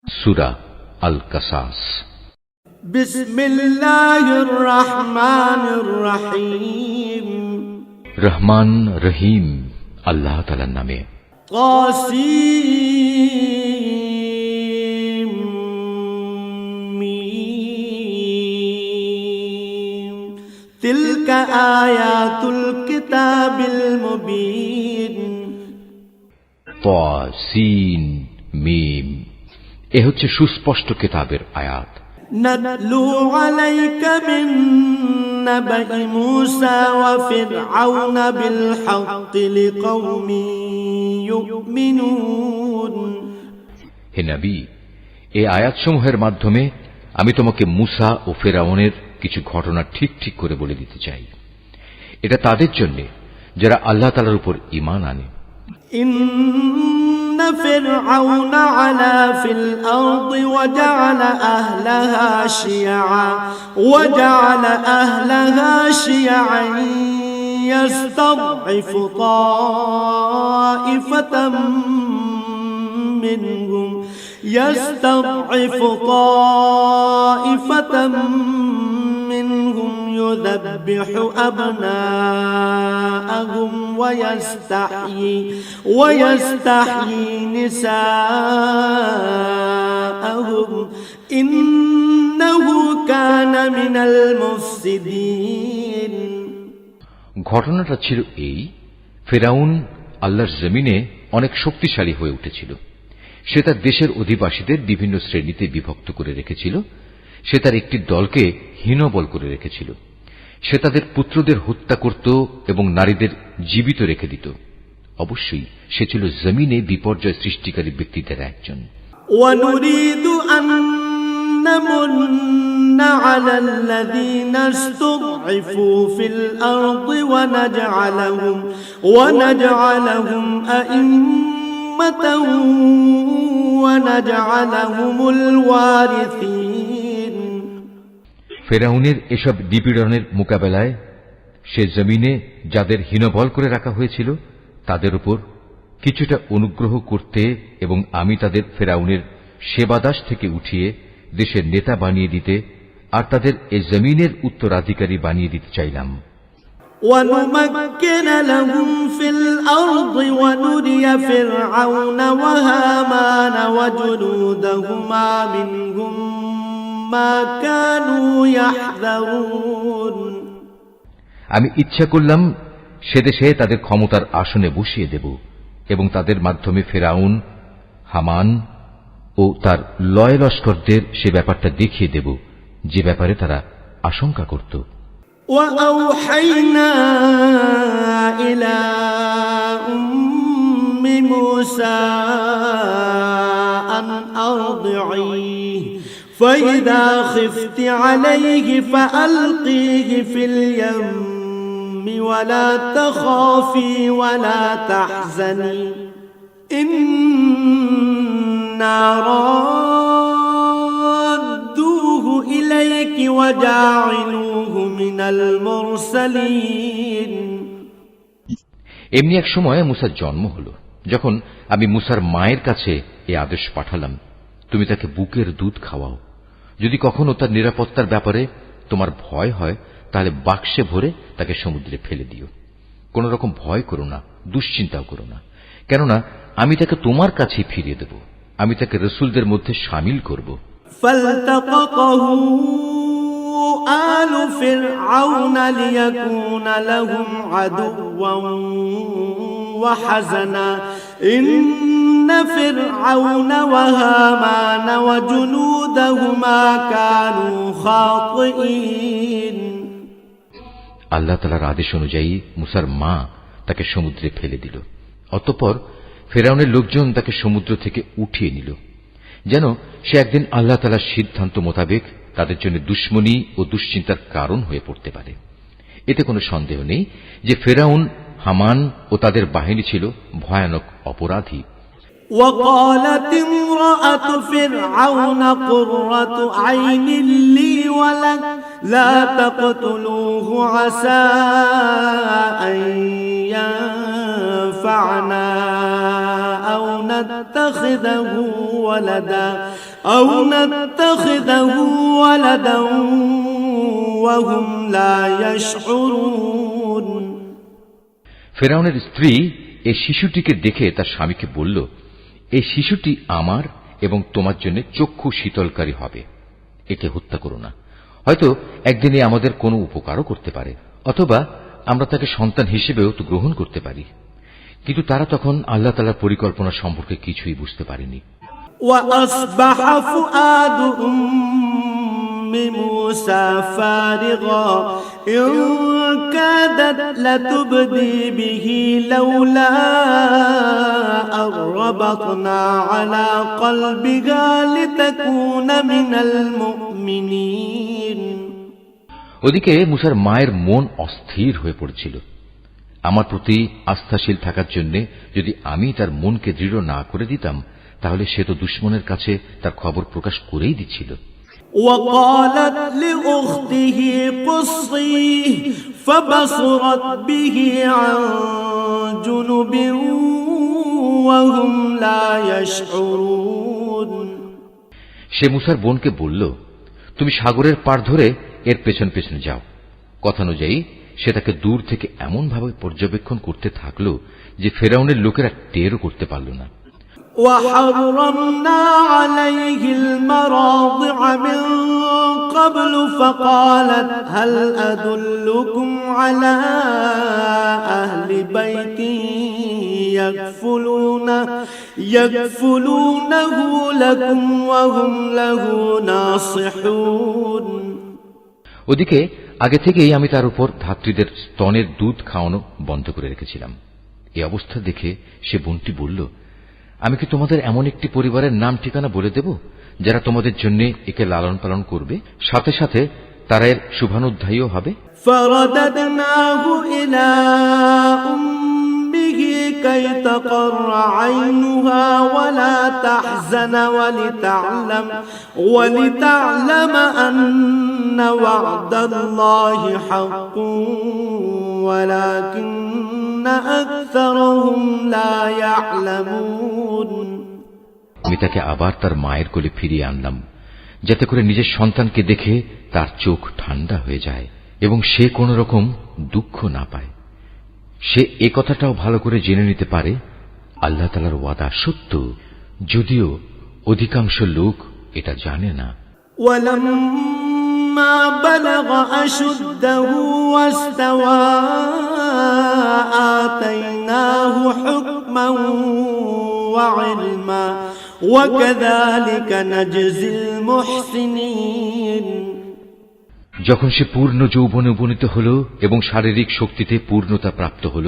সূরা আল কাসাস। বিসমিল্লাহির রহমানির রহিম। রহমান রহিম আল্লাহ তাআলার নামে। তাসিম মিম। তিলকা আয়াতুল কিতাবিল মুবিন। তাসিন মিম, এ হচ্ছে সুস্পষ্ট কিতাবের আয়াত। নাতলু আলাইকা মিন নাবাই মূসা ওয়া ফিরআউন বিল হাক্কি লিকাওমিন ইউমিনুন। হে নবী, এই আয়াতসমূহের মাধ্যমে আমি তোমাকে মূসা ও ফিরআউনের কিছু ঘটনা ঠিক ঠিক করে বলে দিতে চাই। এটা তাদের জন্য যারা আল্লাহ তাআলার উপর ঈমান আনে। إن فرعون علا في الأرض وجعل أهلها شيعا يستضعف طائفة منهم يذبح أبناءهم ويستحيي نساءهم إنه كان من المفسدين। ঘটনাটা ছিল এই, ফিরআউন আল্লাহর জমিনে অনেক শক্তিশালী হয়ে উঠেছিল। সে তার দেশের অধিবাসীদের বিভিন্ন শ্রেণীতে বিভক্ত করে রেখেছিল। সে তার একটি দলকে হীনবল করে রেখেছিল। সে তাদের পুত্রদের হত্যা করত এবং নারীদের জীবিত রেখে দিত। অবশ্যই সে ছিল জমিনে বিপর্যয় সৃষ্টিকারী ব্যক্তিদের একজন। وَنُرِيدُ أَن نَّمُنَّ عَلَى الَّذِينَ اسْتُضْعِفُوا فِي الْأَرْضِ وَنَجْعَلَهُمْ أَئِمَّةً وَنَجْعَلَهُمُ الْوَارِثِينَ। ফিরআউনের এসব নিপীড়নের মোকাবেলায় সে জমিনে যাদের হীনবল করে রাখা হয়েছিল তাদের উপর কিছুটা অনুগ্রহ করতে এবং আমি তাদের ফিরআউনের সেবাদাস থেকে উঠিয়ে দেশের নেতা বানিয়ে দিতে আর তাদের এ জমিনের উত্তরাধিকারী বানিয়ে দিতে চাইলাম। وَنُمَكِّنَ لَهُمْ فِي الْأَرْضِ وَنُرِيَ فِرْعَوْنَ وَهَامَانَ وَجُنُودَهُمَا مِنْهُمْ مَا كَانُوا يَحْذَرُونَ। আমি ইচ্ছা করলাম সে দেশে তাদের ক্ষমতার আসনে বসিয়ে দেব এবং তাদের মাধ্যমে ফিরআউন, হামান ও তার লয় লস্করদের সে ব্যাপারটা দেখিয়ে দেব যে ব্যাপারে তারা আশঙ্কা করত। وَأَوْحَيْنَا إِلَى أُمِّ مُوسَى أَنْ أَرْضِعِيهِ فَإِذَا خِفْتِ عَلَيْهِ فَأَلْقِيهِ فِي الْيَمِّ وَلَا تَخَافِي وَلَا تَحْزَنِي إِنَّا رَادُّوهُ إِلَيْكِ وَجَاعِلُوهُ مِنَ الْمُرْسَلِينَ। এমনি এক সময় মূসার জন্ম হল। যখন আমি মূসার মায়ের কাছে এই আদেশ পাঠালাম, তুমি তাকে বুকের দুধ খাওয়াও। যদি কখনো তার নিরাপত্তার ব্যাপারে তোমার ভয় হয় তাহলে বাক্সে ভরে তাকে সমুদ্রে ফেলে দিও। কোন রকম ভয় করো না, দুশ্চিন্তাও করো না, কেননা আমি তাকে তোমার কাছে ফিরিয়ে দেব। আমি তাকে রসুলদের মধ্যে শামিল করব। فَالْتَقَطَهُ آلُ فِرْعَوْنَ لِيَكُونَ لَهُمْ عَدُوًّا وَحَزَنًا إِنَّ فِرْعَوْنَ وَهَامَانَ وَجُنُودَهُمَا كَانُوا خَاطِئِينَ। আল্লাহ তাআলার আদেশ অনুযায়ী মূসার মা তাকে সমুদ্রে ফেলে দিল। অতঃপর ফিরআউনের লোকজন তাকে সমুদ্র থেকে উঠিয়ে নিল, যেন সে একদিন আল্লাহ তাআলার সিদ্ধান্ত মোতাবেক তাদের জন্য দুশ্মনী ও দুশ্চিন্তার কারণ হয়ে পড়তে পারে। এতে কোনো সন্দেহ নেই যে ফিরআউন, হামান ও তাদের বাহিনী ছিল ভয়ানক অপরাধী। وقالت امرأة فرعون قرة عين لي ولك لا تقتلوه عسى أن ينفعنا أو نتخذه ولدا وهم لا يشعرون ফেরাউনের স্ত্রী এই শিশুটিকে দেখে তার স্বামীকে বলল, এই শিশুটি আমার এবং তোমার জন্য চক্ষু শীতলকারী হবে, একে হত্যা করো না। হয়তো একদিনে আমাদের কোনো উপকারও করতে পারে, অথবা আমরা তাকে সন্তান হিসেবেও তো গ্রহণ করতে পারি। কিন্তু তারা তখন আল্লাহ তাআলার পরিকল্পনা সম্পর্কে কিছুই বুঝতে পারেনি। وأصبح فؤاد أم موسى فارغا إن كادت لتبدي به لولا أن ربطنا على قلبها لتكون من المؤمنين ওদিকে মুসার মায়ের মন অস্থির হয়ে পড়েছিল। আমার প্রতি আস্থাশীল থাকার জন্য যদি আমি তার মনকে দৃঢ় না করে দিতাম, তাহলে সে তো দুশমনের কাছে তার খবর প্রকাশ করেই দিচ্ছিল। وقالت لأخته قصيه فبصرت به عن جنب وهم لا يشعرون সে মুসার বোনকে বলল, তুমি সাগরের পাড় ধরে এর পেছন পেছন যাও। কথানুযায়ী সে তাকে দূর থেকে এমনভাবে পর্যবেক্ষণ করতে থাকল যে ফেরাউনের লোকেরা টেরও করতে পারল না। وحرمنا عليه المراضع من قبل فقالت هل أدلكم على أهل بيت يكفلونه لكم وهم له ناصحون ওদিকে আগে থেকেই আমি তার উপর ধাত্রীদের স্তনের দুধ খাওয়ানো বন্ধ করে রেখেছিলাম। এই অবস্থা দেখে সে বোনটি বলল, আমি কি তোমাদের এমন একটি পরিবারের নাম ঠিকানা বলে দেব যারা তোমাদের জন্য একে লালন পালন করবে, সাথে সাথে তারা এর শুভানুধ্যায়ীও হবে। فرددناه إلى أمه كي تقر عينها ولا تحزن ولتعلم أن وعد الله حق ولكن أكثرهم لا يعلمون আমি তাকে আবার তার মায়ের কোলে ফিরিয়ে আনলাম, যাতে করে নিজের সন্তানকে দেখে তার চোখ ঠান্ডা হয়ে যায় এবং সে কোন রকম দুঃখ না পায়। সে এ কথাটাও ভালো করে জেনে নিতে পারে আল্লাহ তাআলার ওয়াদা সত্য, যদিও অধিকাংশ লোক এটা জানে না। ولما بلغ أشده واستوى آتيناه حكما وعلما وكذلك نجزي المحسنين যখন সে পূর্ণ যৌবনে উপনীত হল এবং শারীরিক শক্তিতে পূর্ণতা প্রাপ্ত হল,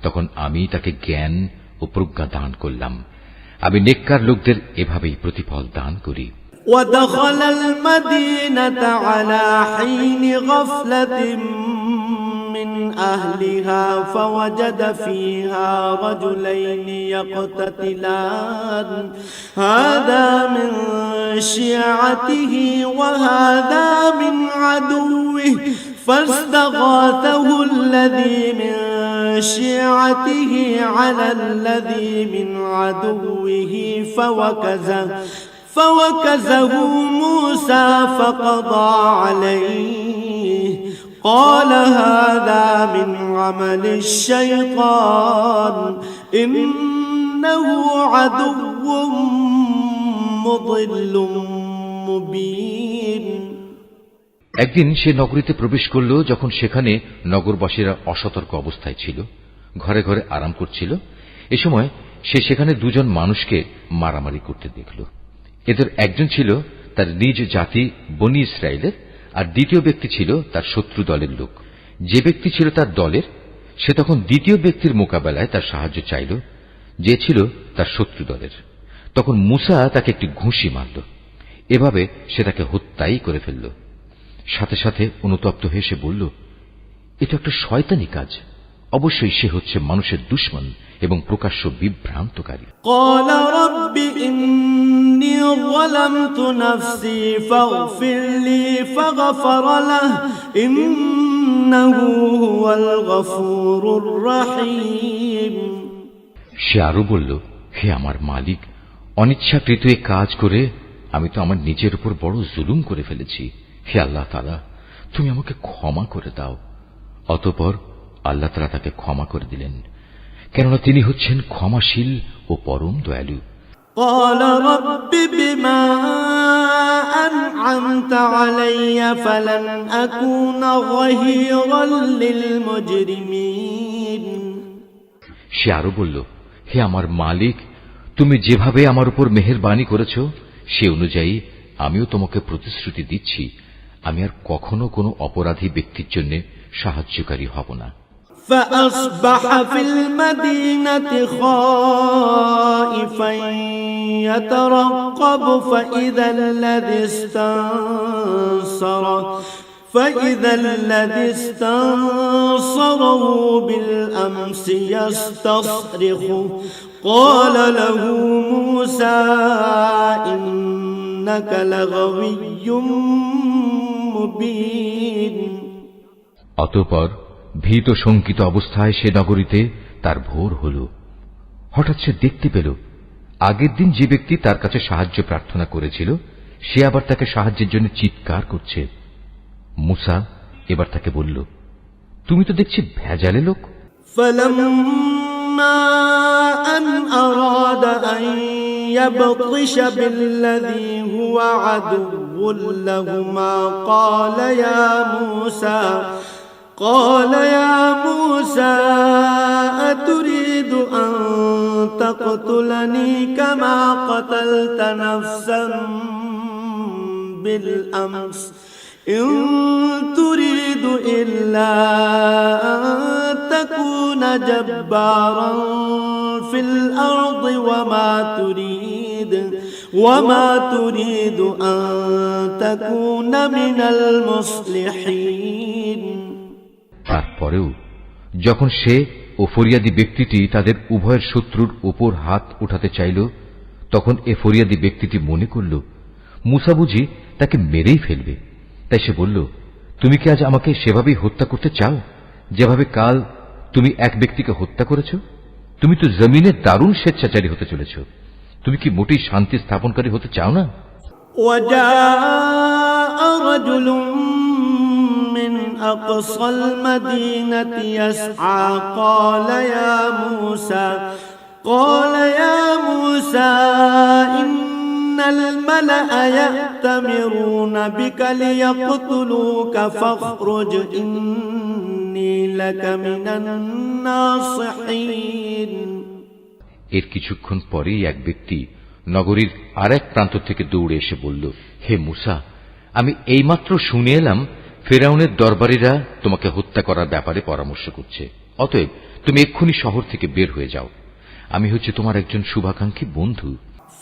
তখন আমি তাকে জ্ঞান ও প্রজ্ঞা দান করলাম। আমি নেককার লোকদের এভাবেই প্রতিফল দান করি। ودخل المدينة على حين غفلة من أهلها فوجد فيها رجلين يقتتلان هذا من شيعته وهذا من عدوه فاستغاثه الذي من شيعته على الذي من عدوه فوكزه موسى فقضى عليه قال هذا من عمل الشيطان إنه عدو مضل مبين একদিন সে নগরীতে প্রবেশ করল, যখন সেখানে নগরবাসীরা অসতর্ক অবস্থায় ছিল, ঘরে ঘরে আরাম করছিল। এ সময় সে সেখানে দুজন মানুষকে মারামারি করতে দেখল। এদের একজন ছিল তার নিজ জাতি বনি ইসরায়েলের, আর দ্বিতীয় ব্যক্তি ছিল তার শত্রু দলের লোক। যে ব্যক্তি ছিল তার দলের, সে তখন দ্বিতীয় ব্যক্তির মোকাবেলায় তার সাহায্য চাইল, যে ছিল তার শত্রু দলের। তখন মুসা তাকে একটি ঘুষি মারল। এভাবে সে তাকে হত্যাই করে ফেলল। সাথে সাথে অনুতপ্ত হয়ে সে বলল, এটা একটা শয়তানি কাজ, অবশ্যই সে হচ্ছে মানুষের দুশমন এবং প্রকাশ্য বিভ্রান্তকারী। قال رب إني ظلمت نفسي فاغفر لي فغفر له إنه هو الغفور الرحيم সে আরো বলল, হে আমার মালিক, অনিচ্ছাকৃত এই কাজ করে আমি তো আমার নিজের উপর বড় জুলুম করে ফেলেছি। হে আল্লাহ তাআলা, তুমি আমাকে ক্ষমা করে দাও। অতঃপর আল্লাহ তাআলা তাকে ক্ষমা করে দিলেন, কেননা তিনি হচ্ছেন ক্ষমাশীল ও পরম দয়ালু। قال رب بما أنعمت علي فلن أكون ظهيرا للمجرمين। সে আরো বলল, হে আমার মালিক, তুমি যেভাবে আমার উপর মেহেরবানি করেছ সে অনুযায়ী আমিও তোমাকে প্রতিশ্রুতি দিচ্ছি, আমি আর কখনো কোনো অপরাধী ব্যক্তির জন্য সাহায্যকারী হব না। فأصبح في المدينة خائفا يترقب فإذا الذي استنصره بالأمس يستصرخه قال له موسى إنك لغوي مبين। অতঃপর ভীত শঙ্কিত অবস্থায় সে নগরীতে তার ভোর হল। হঠাৎ সে দেখতে পেল আগের দিন যে ব্যক্তি তার কাছে সাহায্য প্রার্থনা করেছিল সে আবার তাকে সাহায্যের জন্য চিৎকার করছে। মুসা এবার তাকে বলল, তুমি তো দেখছি ভেজালে লোক। فلما أن أراد أن يبطش بالذي هو عدو لهما قال يا موسى أتريد أن تقتلني كما قتلت نفسا بالأمس إن تريد إلا أن تكون جبارا في الأرض وما تريد أن تكون من المصلحين। তারপরেও যখন সে ও ফরিয়াদি ব্যক্তিটি তাদের উভয়ের শত্রুর উপর হাত উঠাতে চাইল, তখন এ ফরিয়াদি ব্যক্তিটি মনে করল মুসা বুঝি তাকে মেরেই ফেলবে। তাই সে বলল, তুমি কি আজ আমাকে সেভাবেই হত্যা করতে চাও যেভাবে কাল তুমি এক ব্যক্তিকে হত্যা করেছ? তুমি তো জমিনে দারুণ স্বেচ্ছাচারী হতে চলেছ। তুমি কি মোটেই শান্তি স্থাপনকারী হতে চাও না? من أقصى المدينة يسعى قال يا موسى إن الملأ يأتمرون بك ليقتلوك فاخرج إني لك من الناصحين। এর কিছুক্ষণ পরেই এক ব্যক্তি নগরীর আরেক প্রান্ত থেকে দৌড়ে এসে বলল, হে মুসা, আমি এইমাত্র শুনে এলাম ফেরাউনের দরবারীরা তোমাকে হত্যা করার ব্যাপারে পরামর্শ করছে। অতএব তুমি এক্ষুনি শহর থেকে বের হয়ে যাও। আমি হচ্ছে তোমার একজন শুভাকাঙ্ক্ষী বন্ধু।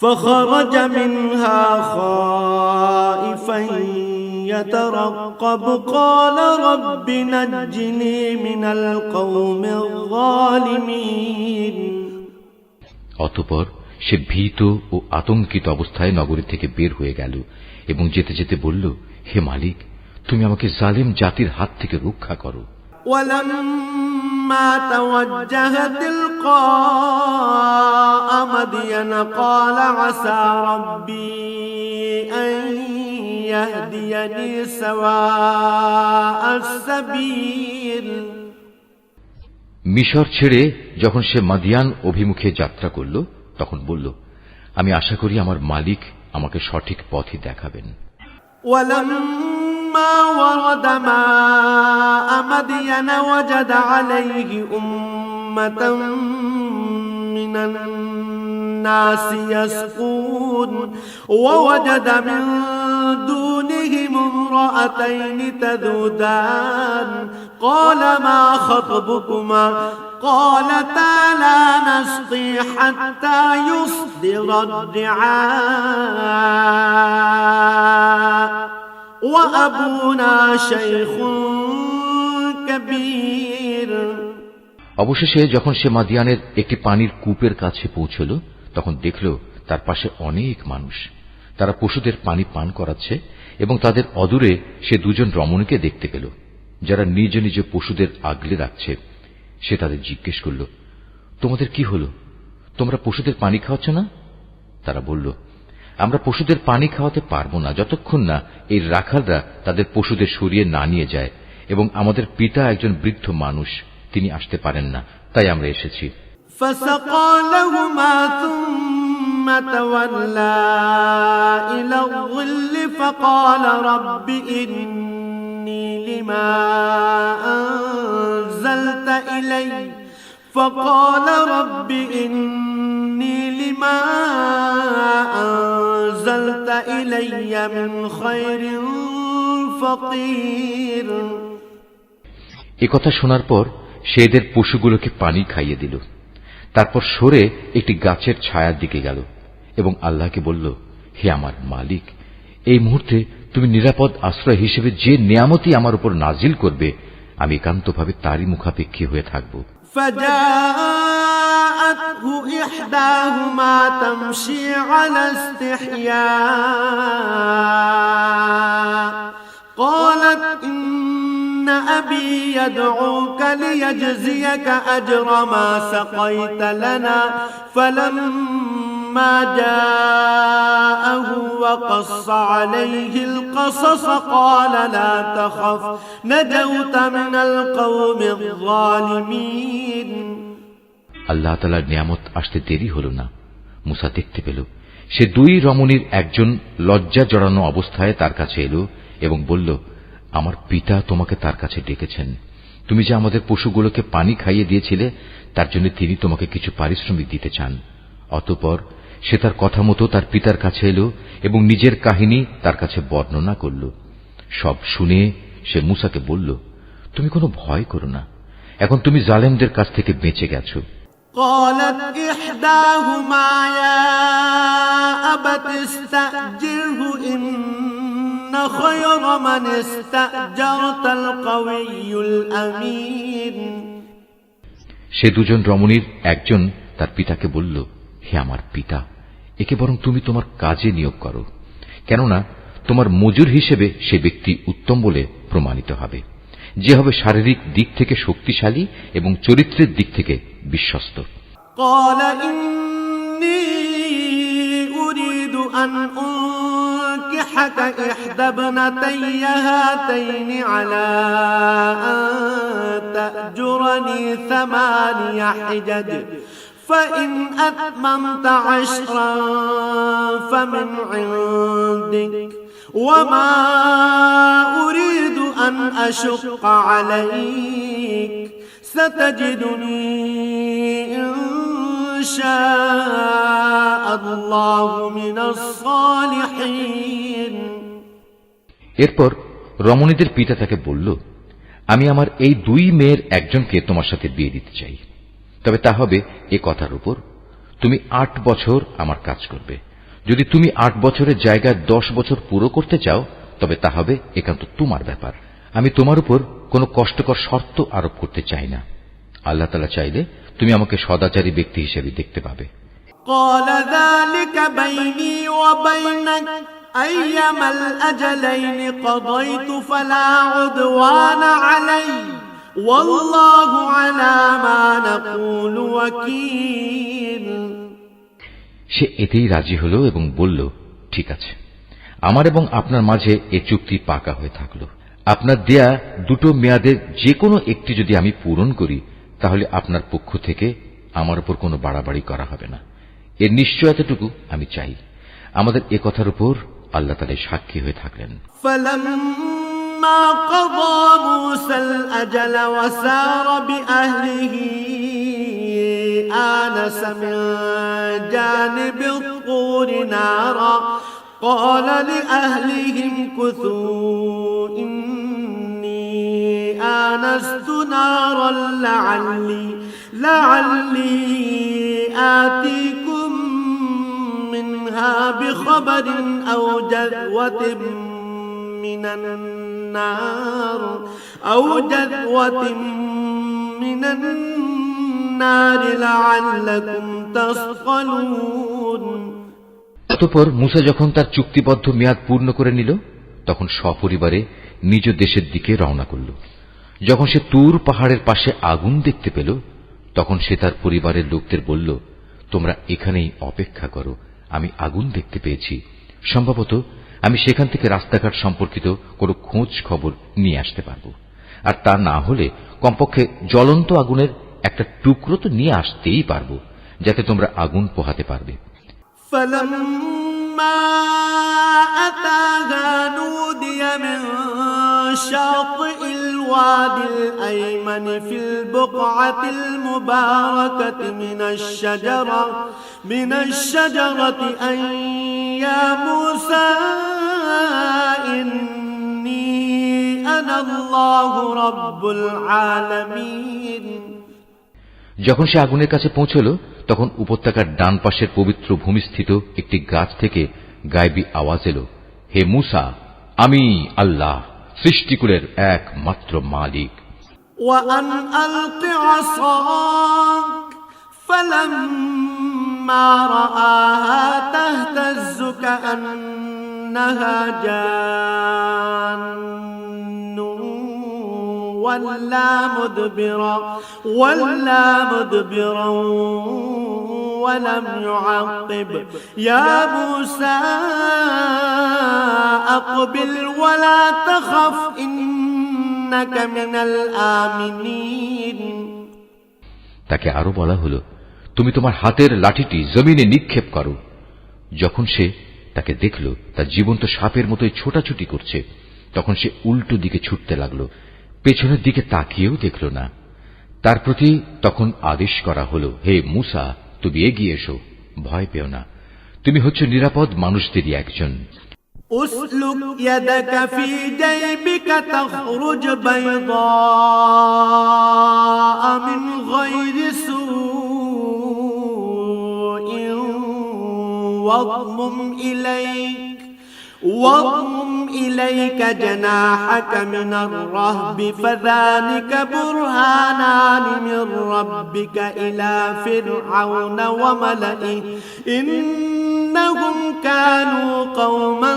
فخرج منها خائفا يترقب قال رب نجني من القوم الظالمين। অতঃপর সে ভীত ও আতঙ্কিত অবস্থায় নগরী থেকে বের হয়ে গেল এবং যেতে যেতে বলল, হে মালিক, তুমি আমাকে জালিম জাতির হাত থেকে রক্ষা করো। ولما توجه تلقاء مدين قال عسى ربي أن يهديني سواء السبيل। মিশর ছেড়ে যখন সে মাদিয়ান অভিমুখে যাত্রা করল তখন বলল, আমি আশা করি আমার মালিক আমাকে সঠিক পথই দেখাবেন। ولما ورد ماء مدين وجد عليه أمة من الناس يسقون ووجد من دونهم امرأتين تذودان قال ما خطبكما قالتا لا نسقي حتى يصدر الرعاء وأبونا شيخ كبير। অবশেষে যখন সে মাদিয়ানের একটি পানির কূপের কাছে পৌঁছল তখন দেখল তার পাশে অনেক মানুষ, তারা পশুদের পানি পান করাচ্ছে এবং তাদের অদূরে সে দুজন রমণীকে দেখতে পেল যারা নিজ নিজ পশুদের আগলে রাখছে। সে তাদের জিজ্ঞেস করল, তোমাদের কি হল? তোমরা পশুদের পানি খাওয়াচ্ছ না? তারা বলল, আমরা পশুদের পানি খাওয়াতে পারব না যতক্ষণ না এই রাখালরা তাদের পশুদের সরিয়ে না নিয়ে যায়, এবং আমাদের পিতা একজন বৃদ্ধ মানুষ, তিনি আসতে পারেন না, তাই আমরা এসেছি। فسقى لهما ثم تولى إلى الظل فقال رب إني لما أنزلت إلي فقال رب إني لما أنزلت إلي من خير فقير। একথা শোনার পর সে এদের পশুগুলোকে পানি খাইয়ে দিল। তারপর সরে একটি গাছের ছায়ার দিকে গেল এবং আল্লাহকে বলল, হে আমার মালিক, এই মুহূর্তে তুমি নিরাপদ আশ্রয় হিসেবে যে নিয়ামতই আমার উপর নাজিল করবে, আমি একান্তভাবে তারই মুখাপেক্ষী হয়ে থাকব। فجاءته إحداهما تمشي على استحياء قالت إن أبي يدعوك ليجزيك أجر ما سقيت لنا فلما جاءه وقص عليه القصص قال لا تخف نجوت من القوم الظالمين। আল্লাহ তাআলার নিয়ামত আসতে দেরি হল না। মুসা দেখতে পেল সে দুই রমণীর একজন লজ্জা জড়ানো অবস্থায় তার কাছে এলো এবং বলল, আমার পিতা তোমাকে তার কাছে ডেকেছেন। তুমি যে আমাদের পশুগুলোকে পানি খাইয়ে দিয়েছিলে, তার জন্য তিনি তোমাকে কিছু পারিশ্রমিক দিতে চান। অতঃপর সে তার কথা মতো তার পিতার কাছে এলো এবং নিজের কাহিনী তার কাছে বর্ণনা করল। সব শুনে সে মুসাকে বলল, তুমি কোনো ভয় করো না, এখন তুমি জালেমদের কাছ থেকে বেঁচে গেছো। قالت إحداهما يا أبت استأجره إن خير من استأجرت القوي الأمين। সে দুজন রমণীর একজন তার পিতাকে বলল, হে আমার পিতা, একে বরং তুমি তোমার কাজে নিয়োগ করো, কেননা তোমার মজুর হিসেবে সে ব্যক্তি উত্তম বলে প্রমাণিত হবে, যে হবে শারীরিক দিক থেকে শক্তিশালী এবং চরিত্রের দিক থেকে বিশ্বস্ত। قال إني أريد أن أنكحك إحدى ابنتي هاتين على أن تأجرني 8 حجج فإن أتممت 10 فمن عندك وما أريد أن أشق عليك ستجدني إن شاء الله من الصالحين। এরপর রমণীদের পিতা তাকে বলল, আমি আমার এই দুই মেয়ের একজনকে তোমার সাথে বিয়ে দিতে চাই, তবে তা হবে এ কথার উপর, তুমি 8 বছর আমার কাজ করবে। যদি তুমি 8 বছরের জায়গায় 10 বছর পুরো করতে চাও, তবে তা হবে একান্ত তোমার ব্যাপার। আমি তোমার উপর কোনো কষ্টকর শর্ত আরোপ করতে চাই না। আল্লাহ তাআলা চাইলে তুমি আমাকে সদাচারী ব্যক্তি হিসেবে দেখতে পাবে। قال ذلك بيني وبينك أيما الأجلين قضيت فلا عدوان علي والله على ما نقول وكيل। সে এতেই রাজি হল এবং বলল, ঠিক আছে, আমার এবং আপনার মাঝে এ চুক্তি পাকা হয়ে থাকল। আপনার দেয়া 2 মেয়াদের যে কোনো একটি যদি আমি পূরণ করি, তাহলে আপনার পক্ষ থেকে আমার উপর কোনো বাড়াবাড়ি করা হবে না। এর নিশ্চয়তাটুকু আমি চাই। আমাদের এ কথার উপর আল্লাহ তাআলা সাক্ষী হয়ে থাকলেন। فلما قضى موسى الأجل وسار بأهله آنس من جانب الطور نارا قال لأهلهم كثوا إني آنست نارا لعلي آتيكم منها بخبر أو جذوة من النار لعلكم تصطلون। অতঃপর মুসা যখন তার চুক্তিবদ্ধ মেয়াদ পূর্ণ করে নিল, তখন সপরিবারে নিজ দেশের দিকে রওনা করল। যখন সে তুর পাহাড়ের পাশে আগুন দেখতে পেল, তখন সে তার পরিবারের লোকদের বলল, তোমরা এখানেই অপেক্ষা করো, আমি আগুন দেখতে পেয়েছি। সম্ভবত আমি সেখান থেকে রাস্তাঘাট সম্পর্কিত কোনো খোঁজ খবর নিয়ে আসতে পারব। আর তা না হলে কমপক্ষে জ্বলন্ত আগুনের একটা টুকরো তো নিয়ে আসতেই পারব, যাতে তোমরা আগুন পোহাতে পারবে। فلما أتاها نودي من شاطئ الوادي الأيمن في البقعة المباركة من الشجرة أن يا موسى إني أنا الله رب العالمين। যখন সে আগুনের কাছে পৌঁছল, তখন উপত্যকার ডান পাশের পবিত্র ভূমিস্থিত একটি গাছ থেকে গায়েবী আওয়াজ এলো, হে মূসা, আমি আল্লাহ, সৃষ্টিকুলের একমাত্র মালিক। وأن ألق عصاك فلما رآها تهتز كأنها جان ولا مدبرا ولم يعقب يا موسى أقبل ولا تخف إنك من الآمنين। তাকে আরো বলা হলো, তুমি তোমার হাতের লাঠিটি জমিনে নিক্ষেপ করো। যখন সে তাকে দেখল তা জীবন্ত সাপের মতোই ছোটাছুটি করছে, তখন সে উল্টো দিকে ছুটতে লাগলো, পেছনের দিকে তাকিয়েও দেখল না। তার প্রতি তখন আদেশ করা হলো, হে মূসা, তুমি এগিয়ে এসো, ভয় পেও না, তুমি হচ্ছে নিরাপদ মানুষদেরই একজন। أسلك يدك في جيبك تخرج بيضاء من غير سوء واضمم إليك جناحك من الرهب فذلك برهانان من ربك إلى فرعون وملئه إنهم كانوا قوما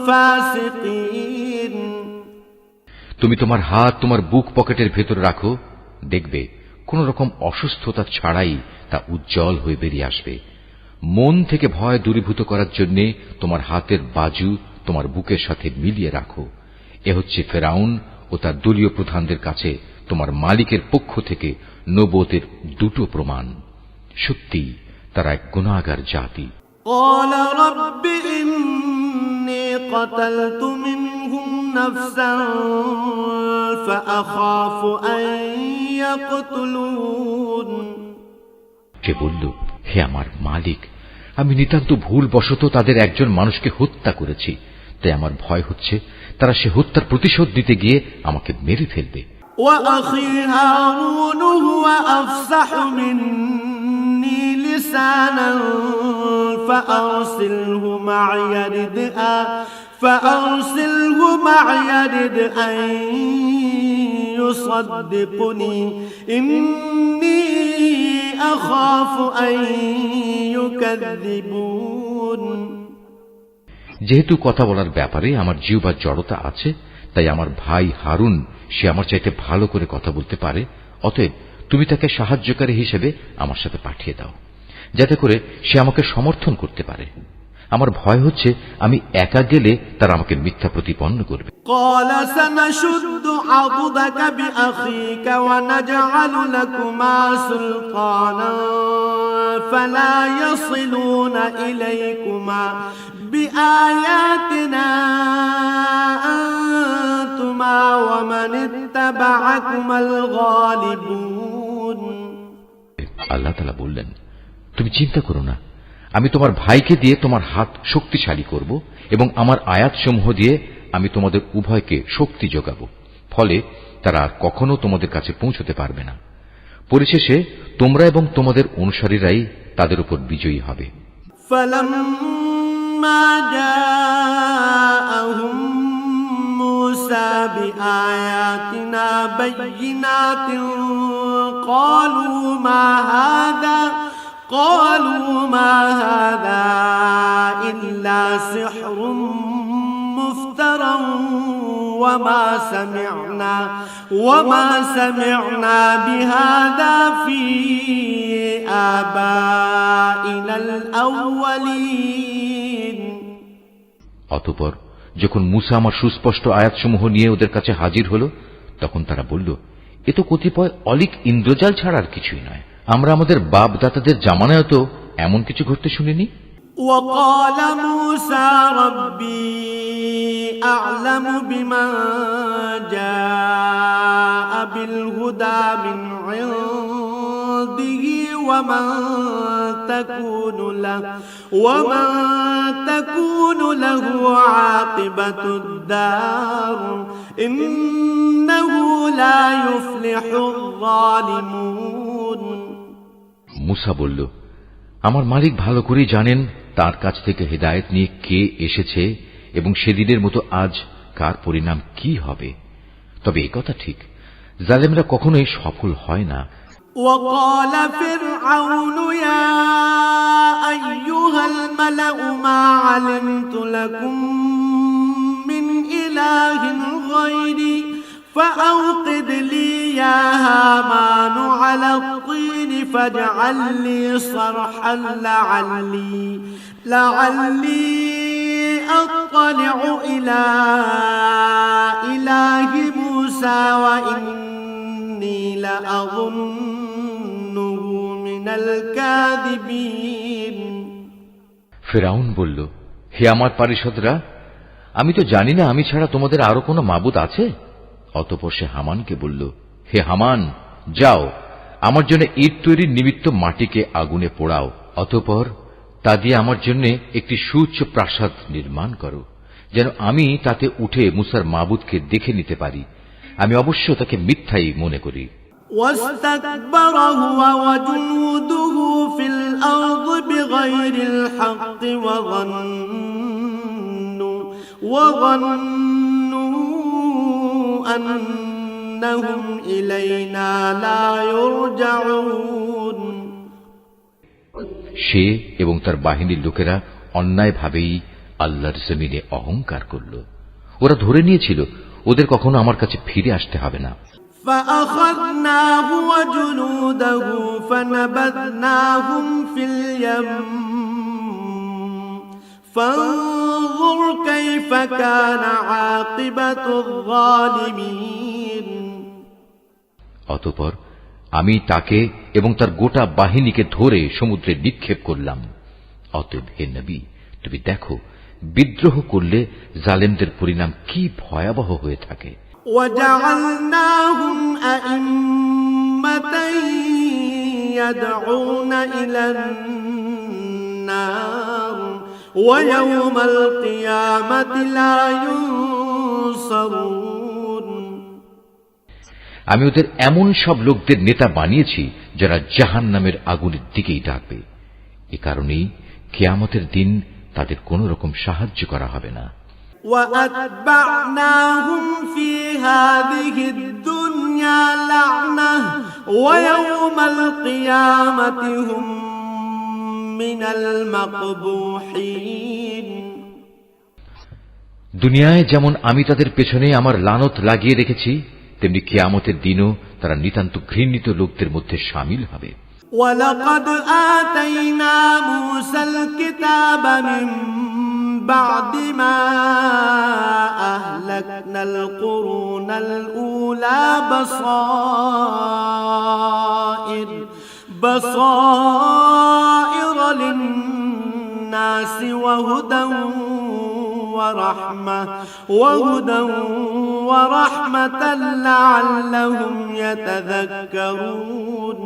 فاسقين। তুমি তোমার হাত তোমার বুক পকেটের ভেতর রাখো, দেখবে কোন রকম অসুস্থতা ছাড়াই তা উজ্জ্বল হয়ে বেরিয়ে আসবে। মন থেকে ভয় দূরীভূত করার জন্য তোমার হাতের বাজু তোমার বুকের সাথে মিলিয়ে রাখো। এ হচ্ছে ফেরাউন ও তার দলীয় প্রধানদের কাছে তোমার মালিকের পক্ষ থেকে নবুয়তের দুটো প্রমাণ। সত্যি তারা এক গুনাহগার জাতি। قال رب إني قتلت منهم نفسا فأخاف أن يقتلون। সে বলল, হে আমার মালিক, আমি নিতান্ত ভুলবশত তাদের একজন মানুষকে হত্যা করেছি, তাই আমার ভয় হচ্ছে তারা সে হত্যার প্রতিশোধ নিতে গিয়ে আমাকে মেরে ফেলবে। وأخي هارون هو أفصح مني لسانا فأرسله معي يرد أن يصدقني إني أخاف أن يكذبون। যেহেতু কথা বলার ব্যাপারে আমার জিহ্বার জড়তা আছে, তাই আমার ভাই হারুন সে আমার চাইতে ভালো করে কথা বলতে পারে, অতএব তুমি তাকে সাহায্যকারী হিসেবে আমার সাথে পাঠিয়ে দাও, যাতে করে সে আমাকে সমর্থন করতে পারে। আমার ভয় হচ্ছে আমি একা গেলে তারা আমাকে মিথ্যা প্রতিপন্ন করবে। قال سنشد عضدك بأخيك ونجعل لكما سلطانا فلا يصلون إليكما بآياتنا أنتما ومن اتبعكما الغالبون। আল্লাহ তাআলা বললেন, তুমি চিন্তা করো না, আমি তোমার ভাইকে দিয়ে তোমার হাত শক্তিশালী করব এবং আমার আয়াতসমূহ দিয়ে আমি তোমাদের উভয়কে শক্তি যোগাব, ফলে তারা আর কখনো তোমাদের কাছে পৌঁছতে পারবে না। পরিশেষে তোমরা এবং তোমাদের অনুসারীরাই তাদের উপর বিজয়ী হবে। فلما جاءهم موسى بآياتنا بينات قالوا ما هذا إلا سحر مفترا وما سمعنا بهذا في آبائنا الأولين অতঃপর যখন মূসা আমার সুস্পষ্ট আয়াতসমূহ নিয়ে ওদের কাছে হাজির হল, তখন তারা বলল, এ তো কতিপয় অলিক ইন্দ্রজাল ছাড়া আর কিছুই নয়। আমরা আমাদের বাপ দাতাদের জামানায় তো এমন কিছু ঘটতে শুনিনি। وقال موسى ربي أعلم بمن جاء بالهدى من عنده ومن تكون له عاقبة الدار إنه لا يفلح الظالمون মূসা বলল, আমার মালিক ভালো করেই জানেন তার কাছ থেকে হেদায়েত নিয়ে কে এসেছে এবং সেদিনের মতো আজ কার পরিণাম কি হবে। তবে একথা ঠিক, জালেমরা কখনোই সফল হয় না। وقال فرعون يا أيها الملأ ما علمت لكم من إله غيري فأوقد لي يا هامان على الطين فاجعل لي صرحا لعلي أطلع إلى إله موسى وإني لأظنه من الكاذبين ফিরআউন বলল, হে আমার পারিষদরা, আমি তো জানি না আমি ছাড়া তোমাদের আরো কোনো মাবুদ আছে। অতঃপর সে হামানকে বলল, হে হামান, যাও আমার জন্য ইট তৈরির নিমিত্ত মাটিকে আগুনে পোড়াও, অতঃপর তা দিয়ে আমার জন্য একটি সুউচ্চ প্রাসাদ নির্মাণ করো, যেন আমি তাতে উঠে মুসার মাবুদকে দেখে নিতে পারি। আমি অবশ্য তাকে মিথ্যাই মনে করি। واستكبر هو وجنوده في الأرض بغير الحق وظنوا أنهم إلينا لا يرجعون সে এবং তার বাহিনীর লোকেরা অন্যায়ভাবেই আল্লাহর জমিনে অহংকার করল। ওরা ধরে নিয়েছিল ওদের কখনো আমার কাছে ফিরে আসতে হবে না। فأخذناه وجنوده فنبذناهم في اليم فانظر كيف كان عاقبة الظالمين অতঃপর আমি তাকে এবং তার গোটা বাহিনীকে ধরে সমুদ্রে নিক্ষেপ করলাম। অতএব হে নবী, তুমি দেখো বিদ্রোহ করলে জালেমদের পরিণাম কি ভয়াবহ হয়ে থাকে। وجعلناهم أئمة يدعون إلى النار ويوم القيامة لا ينصرون আমি ওদের এমন সব লোকদের নেতা বানিয়েছি যারা জাহান্নামের আগুনের দিকেই ডাকবে। এ কারণেই কিয়ামতের দিন তাদের কোন রকম সাহায্য করা হবে না। وأتبعناهم في هذه الدنيا لعنة ويوم القيامة هم من المقبوحين দুনিয়ায় যেমন আমি তাদের পেছনে আমার লানত লাগিয়ে রেখেছি, তেমনি কিয়ামতের দিনও তারা নিতান্ত ঘৃণিত লোকদের মধ্যে শামিল হবে। ولقد آتينا موسى الكتاب من بعد ما أهلكنا القرون الأولى بصائر للناس وهدى ورحمة لعلهم يتذكرون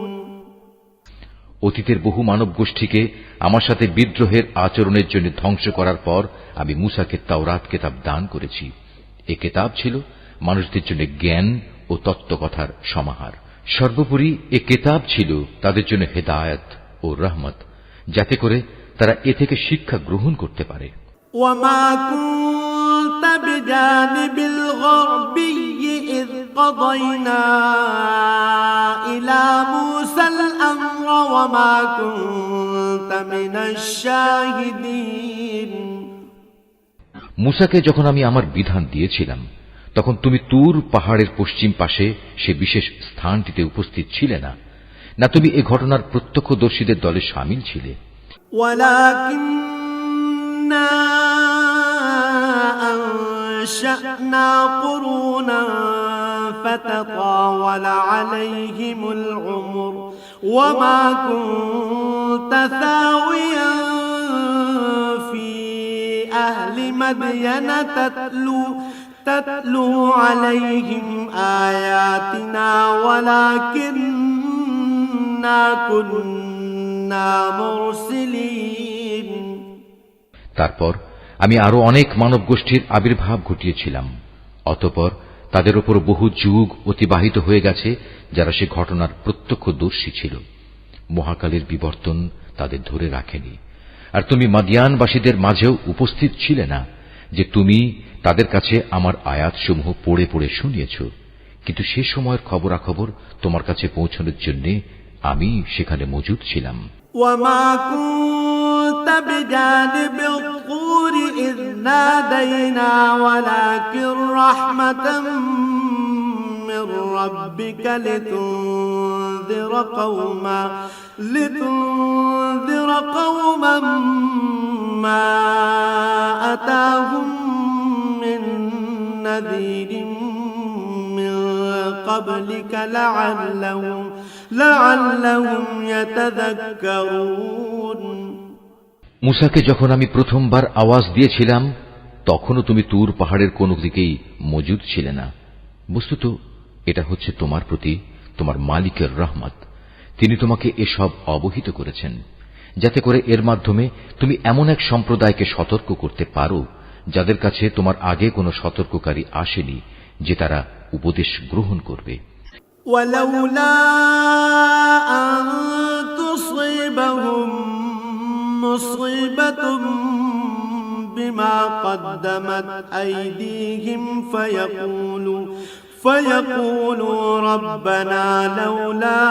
অতীতের বহু মানব গোষ্ঠীকে আমার সাথে বিদ্রোহের আচরণের জন্য ধ্বংস করার পর আমি মূসাকে তাওরাত কিতাব দান করেছি। এ কিতাব ছিল মানুষদের জন্য জ্ঞান ও তত্ত্বকথার সমাহার। সর্বোপরি এ কিতাব ছিল তাদের জন্য হেদায়েত ও রহমত, যাতে করে তারা এ থেকে শিক্ষা গ্রহণ করতে পারে। وما كنت بجانب الغربي إذ قضينا إلى موسى الأمر وما كنت من الشاهدين মুসাকে যখন আমি আমার বিধান দিয়েছিলাম তখন তুমি তুর পাহাড়ের পশ্চিম পাশে সে বিশেষ স্থানটিতে উপস্থিত ছিলে না, না তুমি এ ঘটনার প্রত্যক্ষদর্শীদের দলে শামিল ছিলে। ولكننا أنشأنا قرونا فتطاول عليهم العمر وما كنت ثاويا في أهل مدين تتلو عليهم آياتنا ولكننا كنا مرسلين। তারপর আমি আরো অনেক মানব গোষ্ঠীর আবির্ভাব ঘটিয়েছিলাম। অতঃপর তাদের উপর বহু যুগ অতিবাহিত হয়ে গেছে যারা সে ঘটনার প্রত্যক্ষদর্শী ছিল। মহাকালের বিবর্তন তাদের ধরে রাখেনি। আর তুমি মাদিয়ানবাসীদের মাঝেও উপস্থিত ছিলে না যে তুমি তাদের কাছে আমার আয়াতসমূহ পড়ে পড়ে শুনিয়েছ, কিন্তু সে সময়ের খবরাখবর তোমার কাছে পৌঁছানোর জন্য আমি সেখানে মজুদ ছিলাম। وما كنت بجانب الطور إذ نادينا ولكن رحمة من ربك لتنذر قوما ما أتاهم من نذير من قبلك لعلهم يتذكرون। মুসাকে যখন আমি প্রথমবার আওয়াজ দিয়েছিলাম তখনও তুমি তুর পাহাড়ের কোন দিকেই মজুদ ছিলে না। বস্তুত এটা হচ্ছে তোমার প্রতি তোমার মালিকের রহমত। তিনি তোমাকে এসব অবহিত করেছেন যাতে করে এর মাধ্যমে তুমি এমন এক সম্প্রদায়কে সতর্ক করতে পারো যাদের কাছে তোমার আগে কোনো সতর্ককারী আসেনি যে তারা উপদেশ গ্রহণ করবে। ولولا أن تصيبهم مصيبة بما قدمت أيديهم فيقولوا ربنا لولا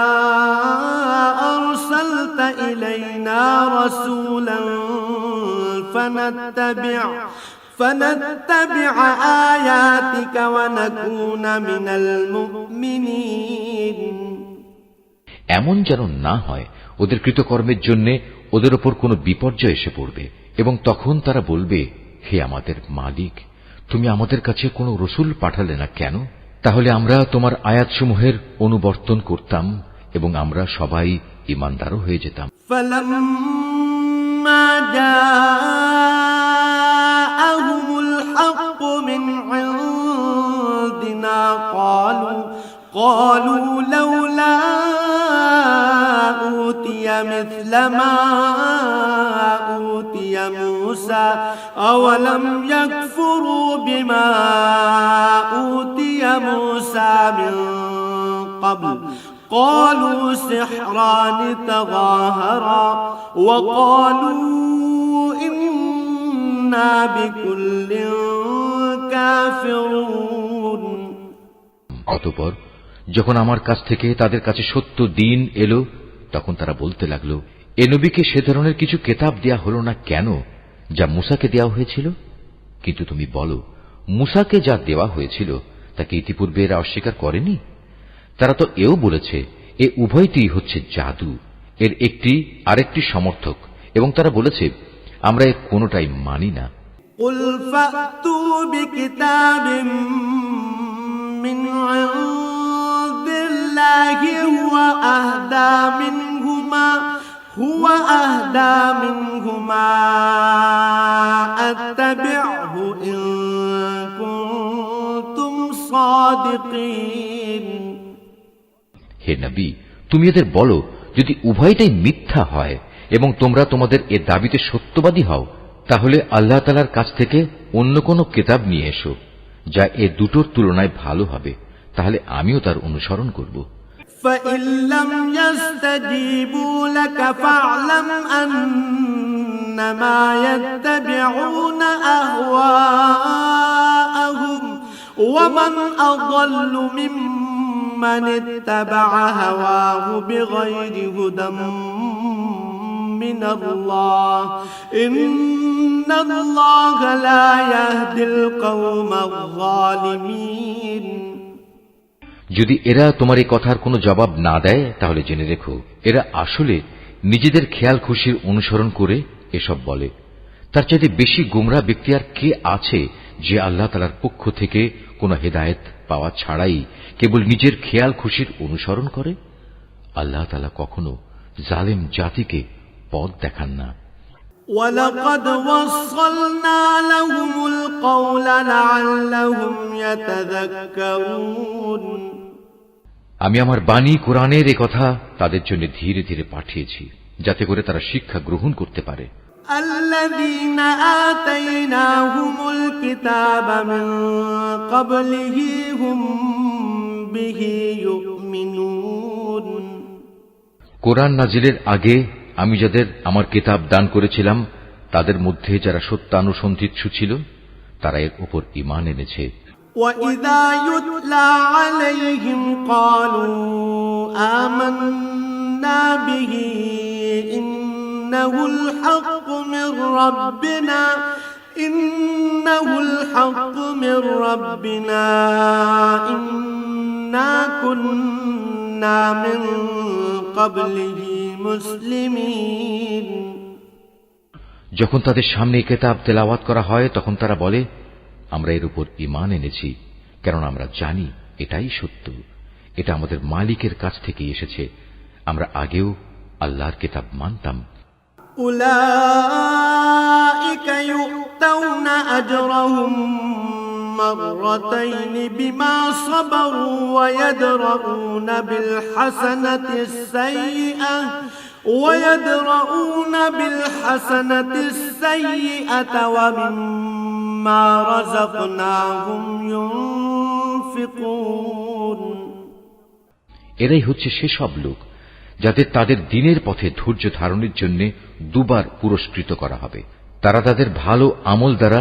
أرسلت إلينا رسولا فنتبع آياتك ونكون من المؤمنين। এমন যেন না হয় ওদের কৃতকর্মের জন্য ওদের ওপর কোনো বিপর্যয় এসে পড়বে এবং তখন তারা বলবে, হে আমাদের মালিক, তুমি আমাদের কাছে কোনো রসুল পাঠালে না কেন? তাহলে আমরা তোমার আয়াতসমূহের অনুবর্তন করতাম এবং আমরা সবাই ঈমানদারও হয়ে যেতাম। فلما جاءهم الحق من عندنا قالوا لولا أوتي مثل ما أوتي موسى أولم يكفروا بما أوتي موسى من قبل قالوا سحران تظاهرا وقالوا إنا بكل كافرون। অতঃপর যখন আমার কাছ থেকে তাদের কাছে সত্য দিন এলো তখন তারা বলতে লাগলো, এ নবীকে সে ধরনের কিছু কেতাব দেয়া হলো না কেন যা মুসাকে দেওয়া হয়েছিল? কিন্তু তুমি বলো, মুসাকে যা দেওয়া হয়েছিল তাকে ইতিপূর্বে এরা অস্বীকার করেনি? তারা তো এও বলেছে এ উভয়টি হচ্ছে জাদু, এর একটি আরেকটি সমর্থক, এবং তারা বলেছে আমরা এর কোনটাই মানি না। قل فأتوا بكتاب من عند الله هو أهدى منهما أتبعه إن كنتم صادقين। হে নবী, তুমি এদের বলো, যদি উভয়টাই মিথ্যা হয় এবং তোমরা তোমাদের এ দাবিতে সত্যবাদী হও, তাহলে আল্লাহ তাআলার কাছ থেকে অন্য কোন কিতাব নিয়ে এসো যা এ দুটোর তুলনায় ভালো হবে, তাহলে আমিও তার অনুসরণ করব। فإن لم يستجيبوا لك فاعلم أنما يتبعون أهواءهم ومن أضل ممن اتبع هواه بغير هدى من الله إن الله لا يهدي القوم الظالمين যদি এরা তোমার এই কথার কোনো জবাব না দেয় তাহলে জেনে রেখো এরা আসলে নিজেদের খেয়াল খুশির অনুসরণ করে এসব বলে। তার চাইতে বেশি গোমরা ব্যক্তি আর কে আছে যে আল্লাহ তাআলার পক্ষ থেকে কোনো হেদায়েত পাওয়া ছাড়াই কেবল নিজের খেয়াল খুশির অনুসরণ করে। আল্লাহ তাআলা কখনো জালেম জাতিকে পথ দেখান না। ولقد وصلنا لهم القول لعلهم يتذكرون আমি আমার বাণী কোরআনের এই কথা তাদের জন্য ধীরে ধীরে পাঠিয়েছি যাতে করে তারা শিক্ষা গ্রহণ করতে পারে। الذين آتيناهم الكتاب من قبله هم به يؤمنون কোরআন নাজিলের আগে আমি যাদের আমার কিতাব দান করেছিলাম তাদের মধ্যে যারা সত্যানুসন্ধিৎসু ছিল তারা এর উপর ঈমান এনেছে। وَإِذَا يُتْلَى عَلَيْهِمْ قَالُوا آمَنَّا بِهِ إِنَّهُ الْحَقُّ مِنْ رَبِّنَا إِنَّا كُنَّا مِنْ قَبْلِهِ مُسْلِمِينَ যখন তাদের সামনে কিতাব তেলাওয়াত করা হয় তখন তারা বলে আমরা এর উপর ঈমান এনেছি কারণ আমরা জানি এটাই সত্য, এটা আমাদের মালিকের কাছ থেকে এসেছে, আমরা আগেও আল্লাহর কিতাব মানতাম। উলাইকা ইউতাউনা আজরাহুম মাররাতাইন বিমা সাবারু ওয়া ইয়াদরাউনা বিল হাসানাতিস সাইয়্যাতা ওয়া মিম্মা রাযাকনাহুম ইউনফিকুন এরাই হচ্ছে সেসব লোক যাদের তাদের দ্বীনের পথে ধৈর্য ধারণের জন্য দুবার পুরস্কৃত করা হবে। তারা তাদের ভালো আমল দ্বারা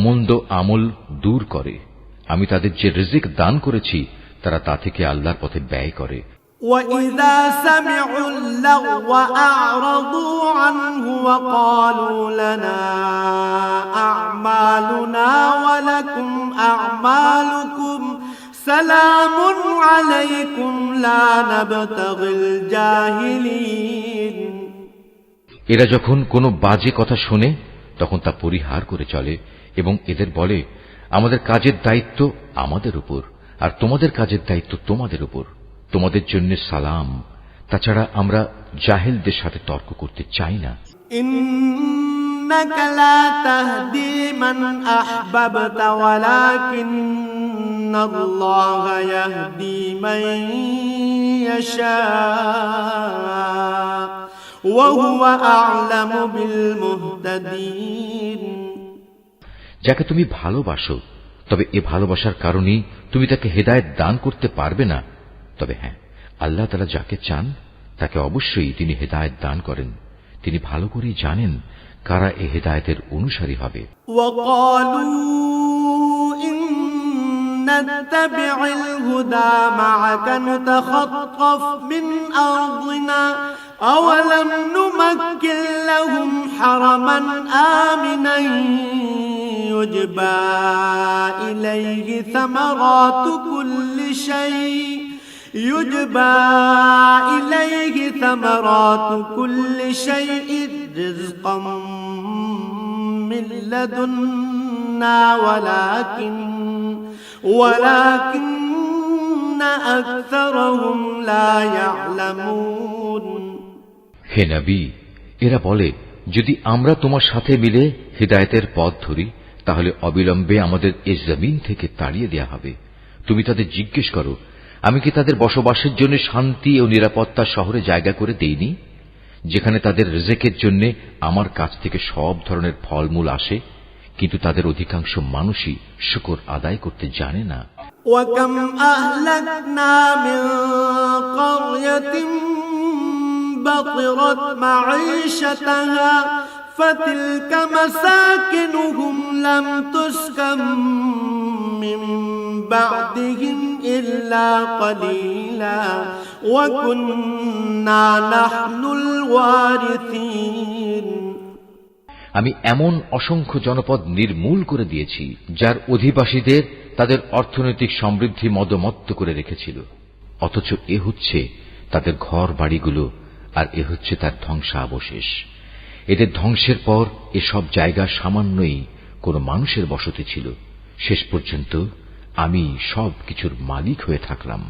মন্দ আমল দূর করে। আমি তাদের যে রিজিক দান করেছি তারা তা থেকে আল্লাহর পথে ব্যয় করে। وَإِذَا سَمِعُوا اللَّغْوَ أَعْرَضُوا عَنْهُ وَقَالُوا لَنَا أَعْمَالُنَا وَلَكُمْ أَعْمَالُكُمْ سَلَامٌ عَلَيْكُمْ لَا نَبْتَغِي الْجَاهِلِينَ এরা যখন কোনো বাজে কথা শোনে তখন তা পরিহার করে চলে এবং এদের বলে আমাদের কাজের দায়িত্ব আমাদের উপর আর তোমাদের কাজের দায়িত্ব তোমাদের উপর, তোমাদের জন্য সালাম, তাছাড়া আমরা জাহেলদের সাথে তর্ক করতে চাই না। ইন্নাকা লা তাহদি মান আহবাবতা ওয়ালাকিন্নাল্লাহা ইয়াহদি মান ইয়াশা ওয়া হুয়া আ'লামু বিল মুহতাদিন। যাকে তুমি ভালোবাসো তবে এ ভালোবাসার কারণেই তুমি তাকে হেদায়েত দান করতে পারবে না। তবে হ্যাঁ, আল্লাহ তাআলা যাকে চান তাকে অবশ্যই তিনি হেদায়েত দান করেন। তিনি ভালো করেই জানেন কারা এই হেদায়েতের অনুসারী হবে। ওয়াকালু ইন্নাত্তাবি'ল হুদা মা'আকা নুতাখাত্তাফ মিন আরদিনা আওয়ালাম নুমাক্কিন লাহুম হারামান আমিনান ইউজবা ইলাইহি সামারাতু কুল্লি শাই'in রিজকাম মিন লাদুন্না ওয়ালাকিন্না আকসারাহুম লা ইয়া'লামুন। হে নবী, এরা বলে যদি আমরা তোমার সাথে মিলে হিদায়াতের পথ ধরি তাহলে অবিলম্বে আমাদের এই জমিন থেকে তাড়িয়ে দেয়া হবে। তুমি তাদের জিজ্ঞেস করো আমি কি তাদের বসবাসের জন্য শান্তি ও নিরাপত্তা শহরে জায়গা করে দেইনি, যেখানে তাদের রিজিকের জন্য আমার কাছ থেকে সব ধরনের ফলমূল আসে, কিন্তু তাদের অধিকাংশ মানুষই শুকর আদায় করতে জানে না। ওয়াকাম আহলাকনা মিন ক্বরয়াতিন বাতিরাত মাঈশাতাহা ফাতিলকা মাসাকিনুহুম লাম তুসকাম মিন বা'দিহিম ইল্লা ক্বালিলা وكنا نحن الوارثين আমি এমন অসংখ্য জনপদ নির্মূল করে দিয়েছি যার অধিবাসীদের তাদের অর্থনৈতিক সমৃদ্ধি মদমত্ত করে রেখেছিল, অথচ এ হচ্ছে তাদের ঘর বাড়িগুলো, আর এ হচ্ছে তার ধ্বংসাবশেষ। এদের ধ্বংসের পর এসব জায়গা সামান্যই কোন মানুষের বসতি ছিল। শেষ পর্যন্ত আমি সব কিছুর মালিক হয়ে থাকলাম।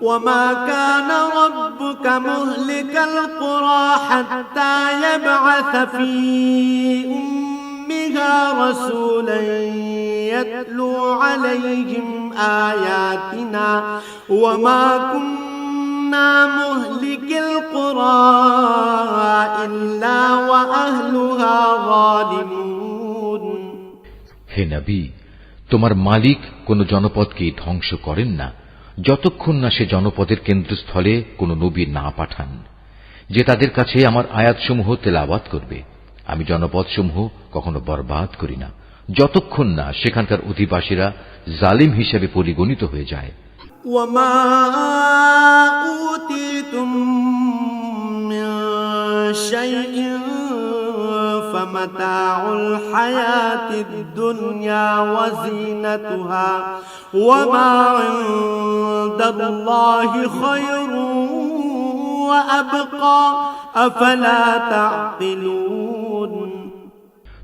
وما كان ربك مهلك القرى حتى يبعث في أمها رسولا يتلو عليهم آياتنا وما كنا مهلك القرى إلا وأهلها ظالمون হে নবী, তোমার মালিক কোন জনপদকে ধ্বংস করেন না যতক্ষণ না সে জনপদের কেন্দ্রস্থলে কোন নবী না পাঠান, যে তাদের কাছে আমার আয়াতসমূহ তেলাওয়াত করবে। আমি জনপদসমূহ কখনো বরবাদ করি না যতক্ষণ না সেখানকার অধিবাসীরা জালিম হিসেবে পরিগণিত হয়ে যায়। وما أوتيتم من شيء فمتاع الحياة الدنيا وزينتها وما عند الله خير وأبقى أفلا تعقلون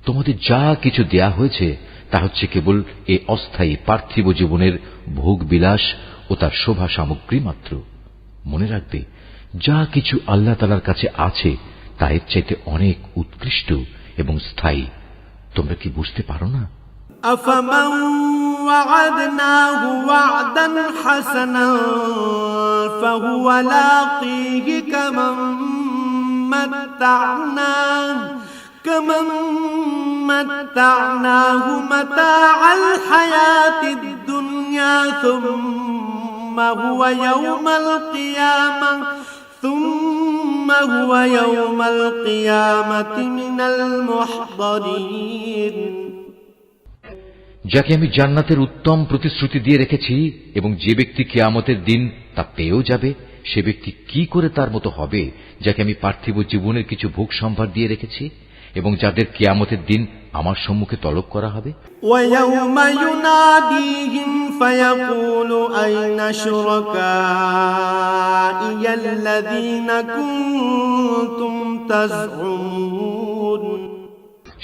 তোমাদের যা কিছু দেয়া হয়েছে তা হচ্ছে কেবল এ অস্থায়ী পার্থিব জীবনের ভোগ বিলাস ও তার শোভা সামগ্রী মাত্র। মনে রাখবে, যা কিছু আল্লাহ তাআলার কাছে আছে তা এর চাইতে অনেক উৎকৃষ্ট এবং স্থায়ী। তোমরা কি বুঝতে পারো না? أفمن وعدناه وعدا حسنا فهو لاقيه كمن متعناه متاع الحياة الدنيا ثم هو يوم القيامة من المحضرين যাকে আমি জান্নাতের উত্তম প্রতিশ্রুতি দিয়ে রেখেছি এবং যে ব্যক্তি কিয়ামতের দিন তা পেয়েও যাবে, সে ব্যক্তি কি করে তার মতো হবে যাকে আমি পার্থিব জীবনের কিছু ভোগ সম্ভার দিয়ে রেখেছি এবং যাদের কিয়ামতের দিন আমার সম্মুখে তলব করা হবে। وَيَوْمَ يُنَادِيهِمْ فَيَقُولُ أَيْنَ شُرَكَائِيَ الَّذِينَ كُنتُمْ تَزْعُمُونَ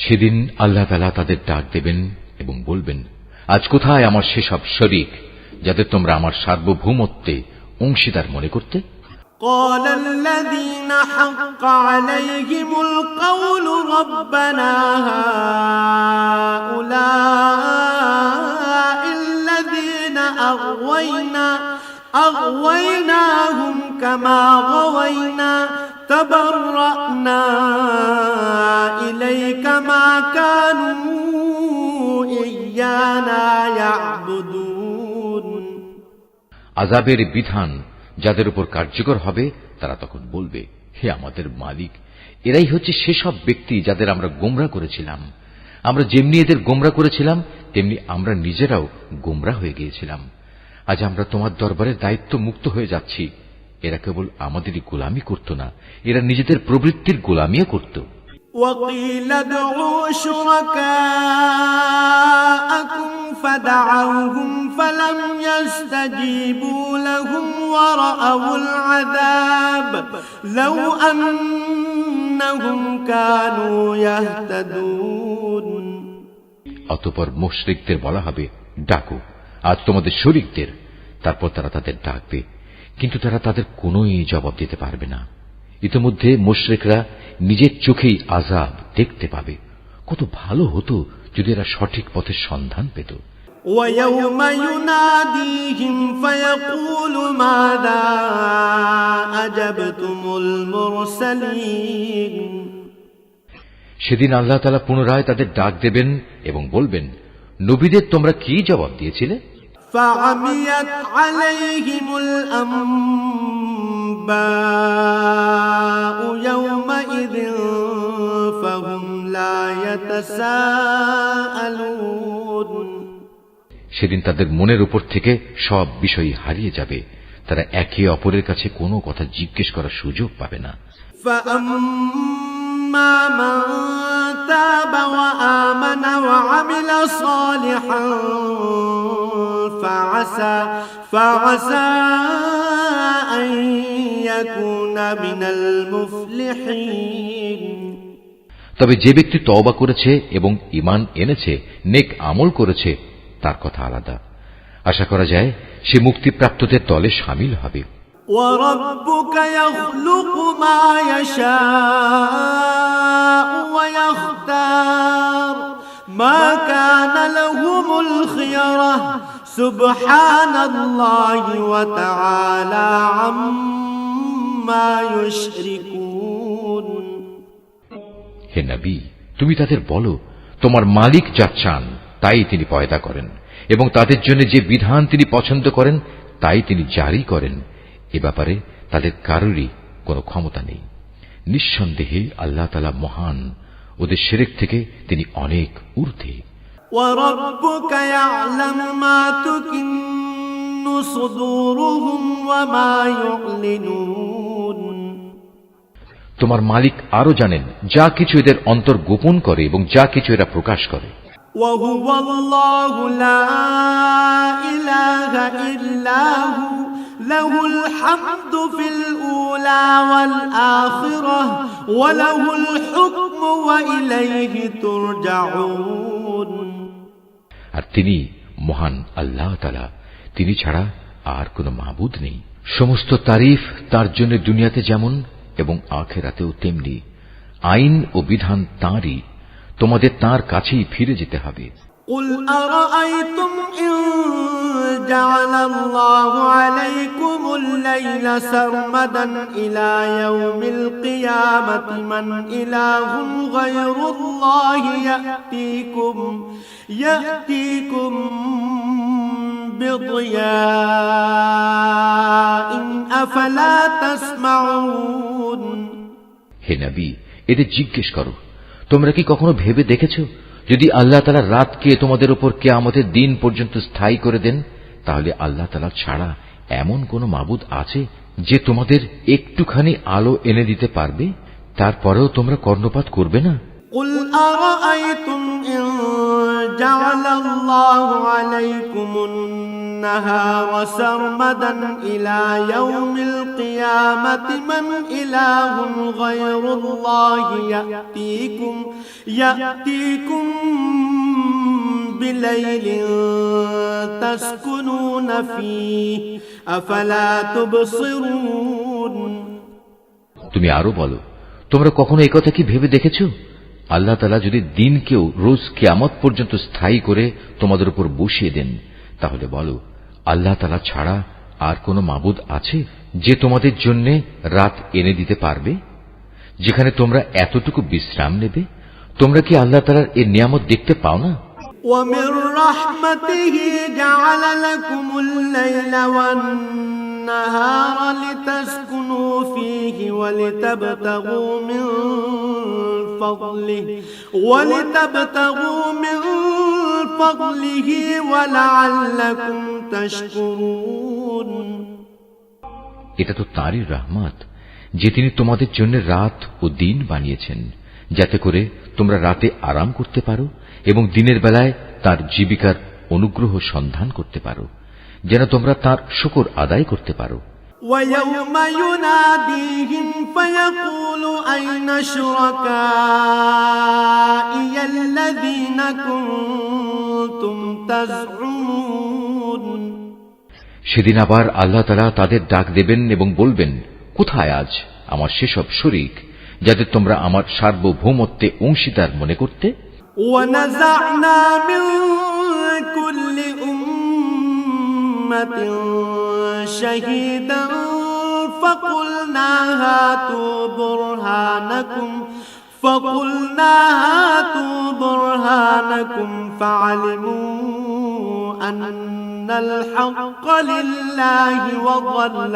সেদিন আল্লাহ তাআলা তাদের ডাক দেবেন এবং বলবেন, আজ কোথায় আমার সেসব শরীক যাদের তোমরা আমার সার্বভৌমত্বে অংশীদার মনে করতে? قال الذين حق عليهم القول ربنا هؤلاء الذين أغويناهم كما غوينا تبرأنا إليك ما كانوا إيانا يعبدون আযাবের বিধান যাদের উপর কার্যকর হবে তারা তখন বলবে, হে আমাদের মালিক, এরাই হচ্ছে সেসব ব্যক্তি যাদের আমরা গোমরা করেছিলাম। আমরা যেমনি এদের গোমরা করেছিলাম তেমনি আমরা নিজেরাও গোমরা হয়ে গিয়েছিলাম। আজ আমরা তোমার দরবারে দায়িত্ব মুক্ত হয়ে যাচ্ছি। এরা কেবল আমাদেরই গোলামি করত না, এরা নিজেদের প্রবৃত্তির গোলামিও করত। وقيل ادعوا شركاءكم فدعوهم فلم يستجيبوا لهم ورأوا العذاب لو أنهم كانوا يهتدون অতঃপর মুশরিকদের বলা হবে, ডাকো আজ তোমাদের শরীকদের। তারপর তারা তাদের ডাকবে, কিন্তু তারা তাদের কোনোই জবাব দিতে পারবে না। ইতিমধ্যে মুশরিকরা নিজের চোখেই আযাব দেখতে পাবে। কত ভালো হতো যদি এরা সঠিক পথের সন্ধান পেত। وَيَوْمَ يُنَادِيهِمْ فَيَقُولُ مَاذَا أَجَبْتُمُ الْمُرْسَلِينَ সেদিন আল্লাহ তাআলা পুনরায় তাদের ডাক দেবেন এবং বলবেন, নবীদের তোমরা কি জবাব দিয়েছিলে? فَعَمِيَتْ عَلَيْهِمُ الْأَنبَاءُ يَوْمَئِذٍ فَهُمْ لَا يَتَسَاءَلُونَ সেদিন তাদের মনের উপর থেকে সব বিষয় হারিয়ে যাবে, তারা একে অপরের কাছে কোনো কথা জিজ্ঞেস করার সুযোগ পাবে না। فأما من تاب وآمن وعمل صالحا فعسى أن يكون من المفلحين। তবে যে ব্যক্তি তওবা করেছে এবং ঈমান এনেছে, নেক আমল করেছে, তার কথা আলাদা। আশা করা যায় সে মুক্তিপ্রাপ্তদের দলে শামিল হবে। وَرَبُّكَ يَخْلُقُ مَا يَشَاءُ وَيَخْتَارُ مَا كَانَ لَهُمُ الْخِيَرَةُ سُبْحَانَ اللَّهِ وَتَعَالَى عَمَّا يُشْرِكُونَ। হে নবী, তুমি তাদের বলো, তোমার মালিক যা চান তাই তিনি পয়দা করেন এবং তাদের জন্য যে বিধান তিনি পছন্দ করেন তাই তিনি জারি করেন। এ ব্যাপারে তাদের কারোরই কোনো ক্ষমতা নেই। নিঃসন্দেহে আল্লাহ তাআলা মহান, ওদের শিরক থেকে তিনি অনেক ঊর্ধ্বে। وَرَبُّكَ يَعْلَمُ مَا تُكِنُّ صُدُورُهُمْ وَمَا يُعْلِنُونَ। তোমার মালিক আরো জানেন যা কিছু এদের অন্তর গোপন করে এবং যা কিছু এরা প্রকাশ করে। وَهُوَ اللَّهُ لَا إِلَٰهَ إِلَّا هُوَ لَهُ الْحَمْدُ فِي الْأُولَىٰ وَالْآخِرَةِ وَلَهُ الْحُكْمُ وَإِلَيْهِ تُرْجَعُونَ। আর তিনি মহান আল্লাহ তাআলা, তিনি ছাড়া আর কোনো মাবুদ নেই। সমস্ত তারিফ তার জন্য দুনিয়াতে যেমন এবং আখিরাতেও তেমনি। আইন ও বিধান তাঁরই, তোমাদের তাঁর কাছেই ফিরে যেতে হবে। قُلْ أَرَأَيْتُمْ إِن جَعَلَ اللَّهُ عَلَيْكُمُ اللَّيْلَ سَرْمَدًا إِلَى يَوْمِ الْقِيَامَةِ مَنْ إِلَٰهٌ غَيْرُ اللَّهِ يَأْتِيكُم بِضِيَاءٍ أَفَلَا تَسْمَعُونَ। হে নবী, এদের জিজ্ঞেস করো, তোমরা কি কখনো ভেবে দেখেছ, যদি আল্লাহ তাআলা রাতকে তোমাদের উপর কিয়ামতের দিন পর্যন্ত স্থায়ী করে দেন, তাহলে আল্লাহ তাআলা ছাড়া এমন কোন মাবুদ আছে যে তোমাদের একটুখানি আলো এনে দিতে পারবে? তারপরেও তোমরা কর্ণপাত করবে না? قُلْ أَرَأَيْتُمْ إِن جَعَلَ اللَّهُ عَلَيْكُمُ النَّهَارَ سَرْمَدًا إِلَى يَوْمِ الْقِيَامَةِ مَنْ إِلَٰهٌ غَيْرُ اللَّهِ يَأْتِيكُم بِلَيْلٍ تَسْكُنُونَ فِيهِ أَفَلَا تُبْصِرُونَ। তুমি আরো বলো, তোমরা কখনো এই কথা কি ভেবে দেখেছ, আল্লাহ তাআলা যদি দিনকেও রোজ কিয়ামত পর্যন্ত স্থায়ী করে তোমাদের উপর বসিয়ে দেন, তাহলে বলো, আল্লাহ তাআলা ছাড়া আর কোনো মাবুদ আছে যে তোমাদের জন্য রাত এনে দিতে পারবে, যেখানে তোমরা এতটুকু বিশ্রাম নেবে? তোমরা কি আল্লাহ তাআলার এই নিয়ামত দেখতে পাও না? وَمِن رَّحْمَتِهِ جَعَلَ لَكُمُ اللَّيْلَ وَالنَّهَارَ لِتَسْكُنُوا فِيهِ وَلِتَبْتَغُوا مِن فَضْلِهِ وَلَعَلَّكُمْ تَشْكُرُونَ। এটা তো তাঁরই রহমত যে তিনি তোমাদের জন্য রাত ও দিন বানিয়েছেন, যাতে করে তোমরা রাতে আরাম করতে পারো এবং দিনের বেলায় তার জীবিকার অনুগ্রহ সন্ধান করতে পারো, যেন তোমরা তার শুকর আদায় করতে পারো। وَيَوْمَ يُنَادِيهِمْ فَيَقُولُ أَيْنَ شُرَكَائِيَ الَّذِينَ كُنتُمْ تَزْعُمُونَ। সেদিন আবার আল্লাহ তাআলা তাদের ডাক দেবেন এবং বলবেন, কোথায় আজ আমার সেসব শরীক যাদের তোমরা আমার সার্বভৌমত্বে অংশীদার মনে করতে? وَنَزَعْنَا مِن كُلِّ أُمَّةٍ شَهِيدًا فَقُلْنَا هَاتُوا بُرْهَانَكُمْ فَعَلِمُوا أَنَّ الْحَقَّ لِلَّهِ وَضَلَّ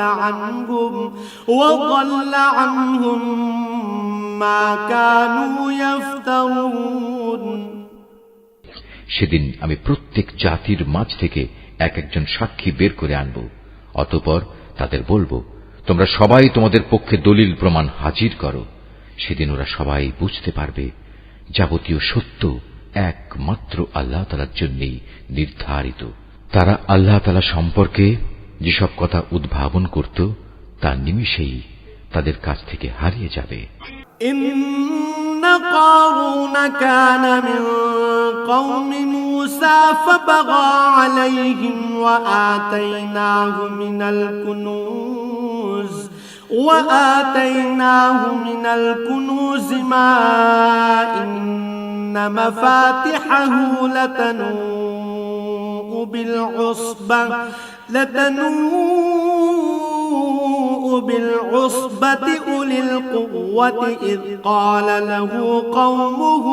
عَنْهُمْ مَا كَانُوا يَفْتَرُونَ। সেদিন আমি প্রত্যেক জাতির মাঝ থেকে এক একজন সাক্ষী বের করে আনব, অতঃপর তাদের বলবো, তোমরা সবাই তোমাদের পক্ষে দলিল প্রমাণ হাজির করো। সেদিন ওরা সবাই বুঝতে পারবে যাবতীয় সত্য একমাত্র আল্লাহ তাআলার জন্যই নির্ধারিত। তারা আল্লাহ তাআলা সম্পর্কে যেসব কথা উদ্ভাবন করত তা নিমিষেই তাদের কাছ থেকে হারিয়ে যাবে। إن قارون كان من قوم موسى فبغى عليهم وآتيناه من الكنوز ما إن مفاتحه لتنوء بالعصبة أولي القوة إذ قال له قومه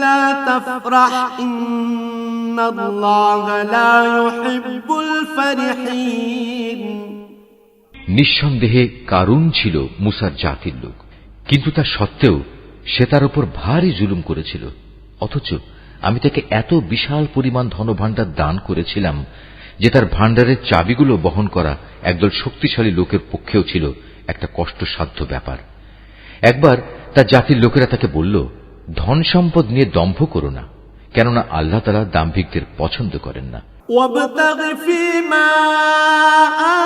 لا تفرح إن الله لا يحب الفرحين। নিঃসন্দেহে কারুন ছিল মুসার জাতির লোক, কিন্তু তা সত্ত্বেও সে তার উপর ভারী জুলুম করেছিল। অথচ আমি তাকে এত বিশাল পরিমাণ ধনভাণ্ডার দান করেছিলাম যে তার ভাণ্ডারের চাবিগুলো বহন করা একদল শক্তিশালী লোকের পক্ষেও ছিল একটা কষ্টসাধ্য ব্যাপার। একবার তার জাতির লোকেরা তাকে বলল, ধন সম্পদ নিয়ে দম্ভ করো না, কেননা আল্লাহ তাআলা দাম্ভিকদের পছন্দ করেন না। وابتغ فيما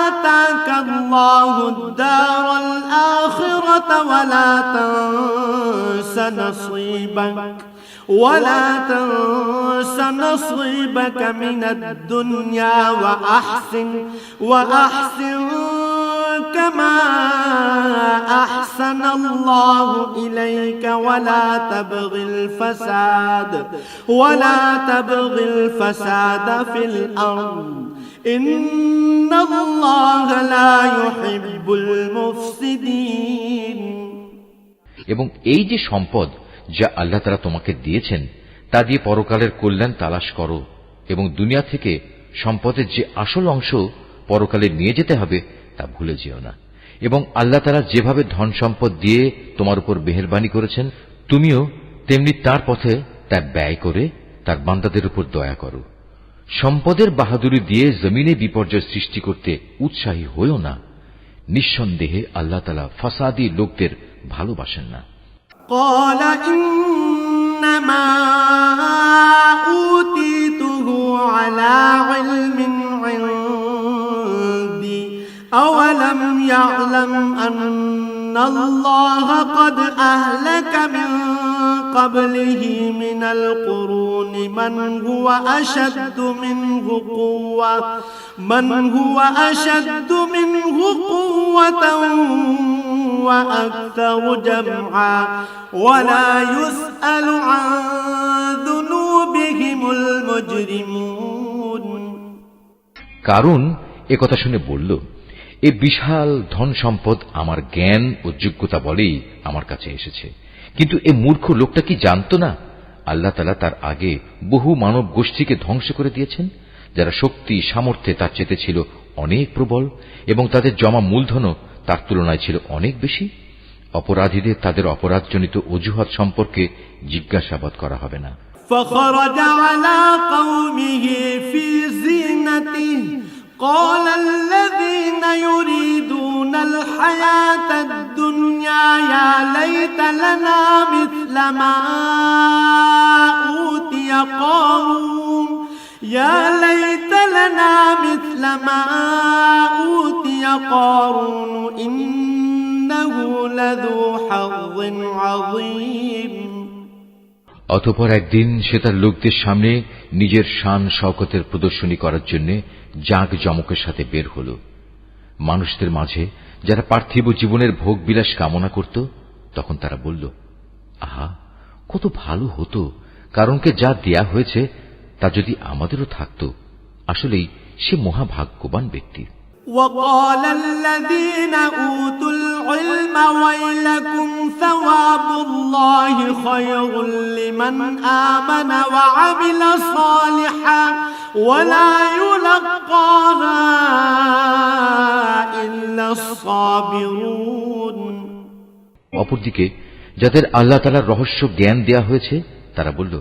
آتاك الله الدار الآخرة ولا تنس نصيبك من الدنيا وأحسن كما أحسن الله إليك ولا تبغ الفساد في الأرض إن الله لا يحب المفسدين। এবং এই যে সম্পদ যা আল্লাহ তাআলা তোমাকে দিয়েছেন তা দিয়ে পরকালের কল্যাণ তালাশ করো, এবং দুনিয়া থেকে সম্পদের যে আসল অংশ পরকালে নিয়ে যেতে হবে তা ভুলে যেও না। এবং আল্লাহ তাআলা যেভাবে ধন সম্পদ দিয়ে তোমার উপর মেহেরবানি করেছেন, তুমিও তেমনি তার পথে তা ব্যয় করে তার বান্দাদের উপর দয়া করো। সম্পদের বাহাদুরি দিয়ে জমিনে বিপর্যয় সৃষ্টি করতে উৎসাহী হইও না। নিঃসন্দেহে আল্লাহ তাআলা ফাসাদি লোকদের ভালোবাসেন না। قال إنما أوتيته على علم عندي أولم يعلم أن الله قد أهلك من قبله من القرون من هو أشد منه قوة وأكثر جمعا ولا يسأل عن ذنوبهم المجرمون। কারণ একথা শুনে বলল, এ বিশাল ধন সম্পদ আমার জ্ঞান ও যোগ্যতা বলেই আমার কাছে এসেছে। কিন্তু এ মূর্খ লোকটা কি জানত না আল্লাহ তাআলা তার আগে বহু মানব গোষ্ঠীকে ধ্বংস করে দিয়েছেন, যারা শক্তি সামর্থ্যে তার চেয়ে ছিল অনেক প্রবল, এবং তাদের জমা মূলধনও তার তুলনায় ছিল অনেক বেশি। অপরাধীদের তাদের অপরাধজনিত অজুহাত সম্পর্কে জিজ্ঞাসাবাদ করা হবে না। فخرج على قومه في زينته قال الذين يريدون الحياة الدنيا يا ليت لنا مثل ما أوتي قارون إنه لذو حظ عظيم। অতঃপর একদিন সে তার লোকদের সামনে নিজের শান শওকতের প্রদর্শনী করার জন্য জাঁকজমকের সাথে বের হল। মানুষদের মাঝে যারা পার্থিব জীবনের ভোগ বিলাস কামনা করত, তখন তারা বলল, আহা, কত ভালো হতো কারণকে যা দেয়া হয়েছে তা যদি আমাদেরও থাকত। আসলেই সে মহাভাগ্যবান ব্যক্তি। وقال الذين أوتوا العلم ويلكم ثواب الله خير لمن آمن وعمل صالحا ولا يلقاها إلا الصابرون। অপরদিকে যাদের আল্লাহ তাআলার রহস্য জ্ঞান দেয়া হয়েছে তারা বলল,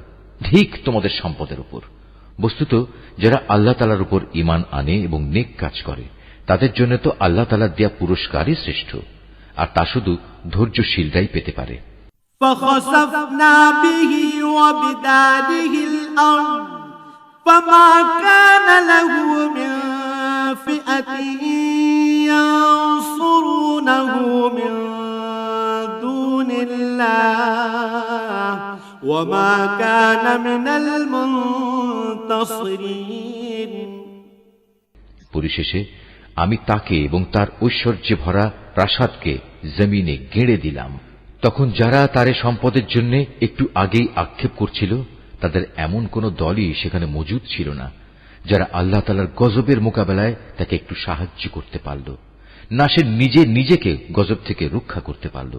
ঠিক তোমাদের সম্পদের উপর, বস্তুত যারা আল্লাহ তাআলার উপর ঈমান আনে এবং নেক কাজ করে তাদের জন্য তো আল্লাহ তাআলার দেয়া পুরস্কারই শ্রেষ্ঠ, আর তা শুধু ধৈর্যশীলরাই পেতে পারে। فخسفنا به وبداره الأرض فما كان له من فئة ينصرونه من دون الله وما كان من المنتصرين। পরিশেষে আমি তাকে এবং তার ঐশ্বর্যে ভরা প্রাসাদকে জমিনে গেঁড়ে দিলাম। তখন যারা তারে সম্পদের জন্য একটু আগেই আক্ষেপ করছিল তাদের এমন কোন দলই সেখানে মজুদ ছিল না যারা আল্লাহ তাআলার গজবের মোকাবেলায় তাকে একটু সাহায্য করতে পারল, না সে নিজে নিজেকে গজব থেকে রক্ষা করতে পারল।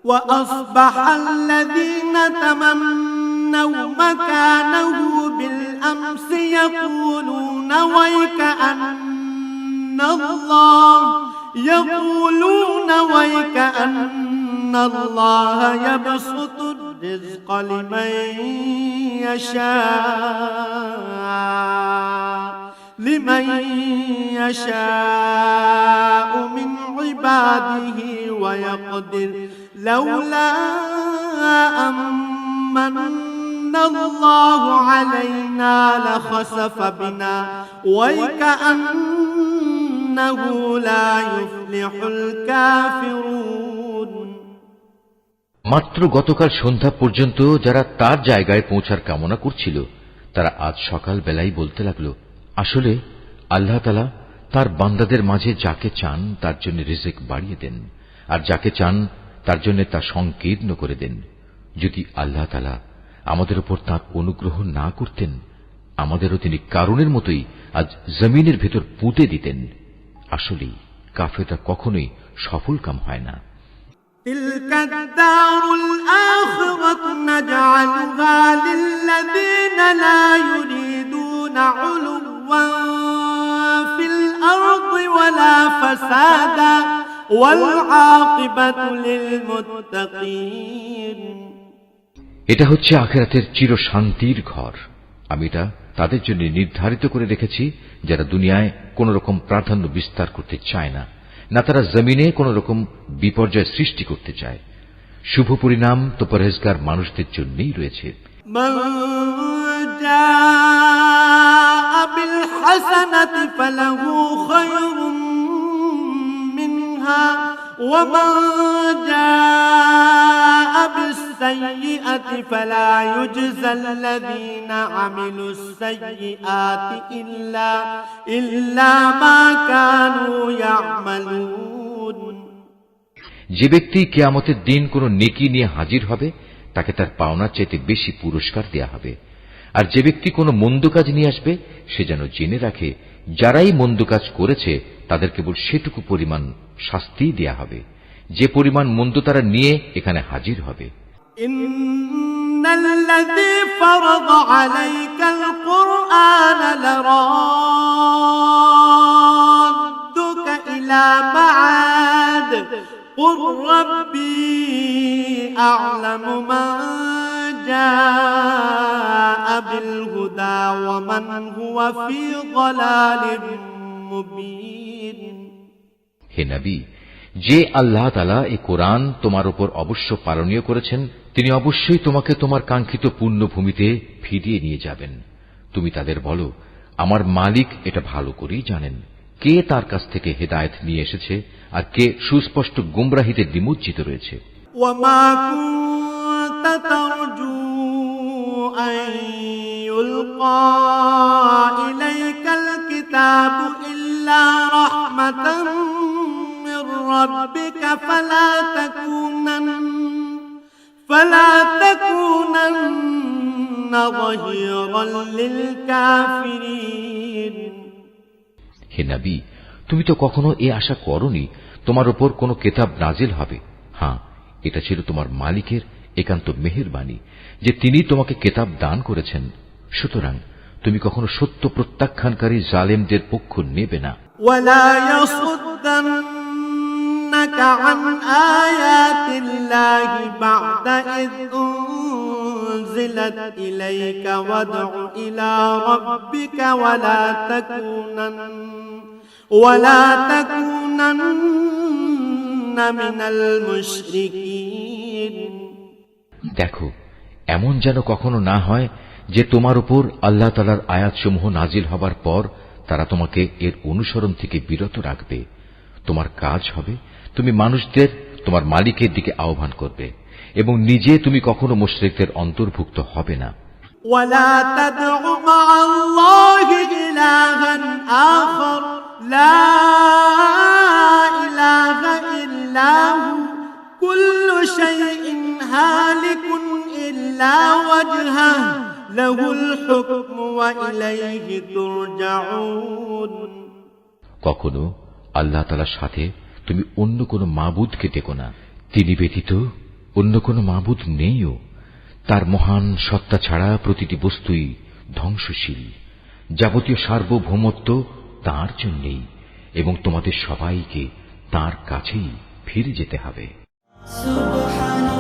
وأصبح الذين تمنوا مكانه بالأمس يقولون ويكأن الله يبسط الرزق لمن يشاء من عباده ويقدر لولا أمن الله علينا لخسف بنا ويكأنه لا يفلح الكافرون। মাত্র গতকাল সন্ধ্যা পর্যন্ত যারা তার জায়গায় পৌঁছার কামনা করছিল তারা আজ সকাল বেলায় বলতে লাগল, আসলে আল্লাহ তাআলা তার বান্দাদের মাঝে যাকে চান তার জন্য রিজিক বাড়িয়ে দেন, আর যাকে চান তার জন্য তা সংকীর্ণ করে দেন। যদি আল্লাহ তাআলা আমাদের উপর তাঁর অনুগ্রহ না করতেন আমাদেরও তিনি কারণের মতোই আজ জমিনের ভেতর পুঁতে দিতেন। আসলেই কাফেররা কখনোই সফল কাম হয় না। تلك الدار الآخرة نجعلها للذين لا يريدون علوا في الأرض ولا فسادا والعاقبة للمتقين। এটা হচ্ছে আখিরাতের চিরশান্তির ঘর। আমি এটা তাদের জন্য নির্ধারিত করে রেখেছি যারা দুনিয়ায় কোন রকম প্রাধান্য বিস্তার করতে চায় না, না তারা জমিনে কোন রকম বিপর্যয় সৃষ্টি করতে চায়। শুভ পরিণাম তো পরহেজগার মানুষদের জন্যই রয়েছে। মান জাআ বিল হাসানাতি ফালাহু খায়রুম মিনহা ওয়া মান জাআ বিস সাইয়্যিআতি ফালা ইউজজাল্লাযীনা আমিলুস সাইয়্যিআতি ইল্লা মা কানু ইয়ামালুন। যে ব্যক্তি কিয়ামতের দিন কোন নেকি নিয়ে হাজির হবে তাকে তার পাওনার চাইতে বেশি পুরস্কার দেয়া হবে, আর যে ব্যক্তি কোন মন্দ কাজ নিয়ে আসবে সে যেন জেনে রাখে যারাই মন্দ কাজ করেছে তাদের কেবল সেটুকু পরিমাণ শাস্তি দেয়া হবে যে পরিমাণ মন্দ তারা নিয়ে এখানে হাজির হবে। ইন্নাল্লাযী ফারাদা আলাইকাল কুরআনা লারাদ্দুকা ইলা মাআদ قل ربي أعلم من جاء بالهدى ومن هو في ضلال مبين। হে নবী, যে আল্লাহ তাআলা এই কোরআন তোমার উপর অবশ্য পালনীয় করেছেন তিনি অবশ্যই তোমাকে তোমার কাঙ্ক্ষিত পুণ্যভূমিতে ফিরিয়ে নিয়ে যাবেন। তুমি তাদের বলো, আমার মালিক এটা ভালো করেই জানেন কে তার কাছ থেকে হেদায়েত নিয়ে এসেছে আর কে সুস্পষ্ট গুমরাহিতে নিমজ্জিত রয়েছে। ওয়ামা কুনতা তারজু আন ইউলকা ইলাইকাল কিতাবু ইল্লা রাহমাতাম মির রাব্বিকা ফালা তাকুনান্না যাহিরান লিল কাফিরিন। হে নবী, তুমি তো কখনো এ আশা করনি তোমার উপর কোন কিতাব নাজিল হবে। হ্যাঁ, এটা ছিল তোমার মালিকের একান্ত মেহেরবানি যে তিনি তোমাকে কিতাব দান করেছেন। সুতরাং তুমি কখনো সত্য প্রত্যাখ্যানকারী জালেমদের পক্ষ নেবে না। ওয়ালা ইয়াসুদ্দান্নাকা আন আয়াতিল্লাহি বা'দা ইয أنزلت إليك وادع إلى ربك ولا تكونن من المشركين দেখো, এমন যেন কখনো না হয় যে তোমার উপর আল্লাহ তাআলার আয়াতসমূহ নাজিল হবার পর তারা তোমাকে এর অনুসরণ থেকে বিরত রাখবে। তোমার কাজ হবে তুমি মানুষদের তোমার মালিকের দিকে আহ্বান করবে এবং নিজে তুমি কখনো মুশরিকদের অন্তর্ভুক্ত হবে না। ولا تدع مع الله إلها آخر لا إله إلا هو كل شيء هالك إلا وجهه له الحكم وإليه ترجعون কখনো আল্লাহ তাআলার সাথে তুমি অন্য কোনো মাবুদকে ডেকো না। তিনি ব্যতীত অন্য কোনো মাবুদ নেইও। তার মহান সত্তা ছাড়া প্রতিটি বস্তুই ধ্বংসশীল। যাবতীয় সার্বভৌমত্ব তাঁর জন্যই এবং তোমাদের সবাইকে তাঁর কাছেই ফিরে যেতে হবে। সুবহান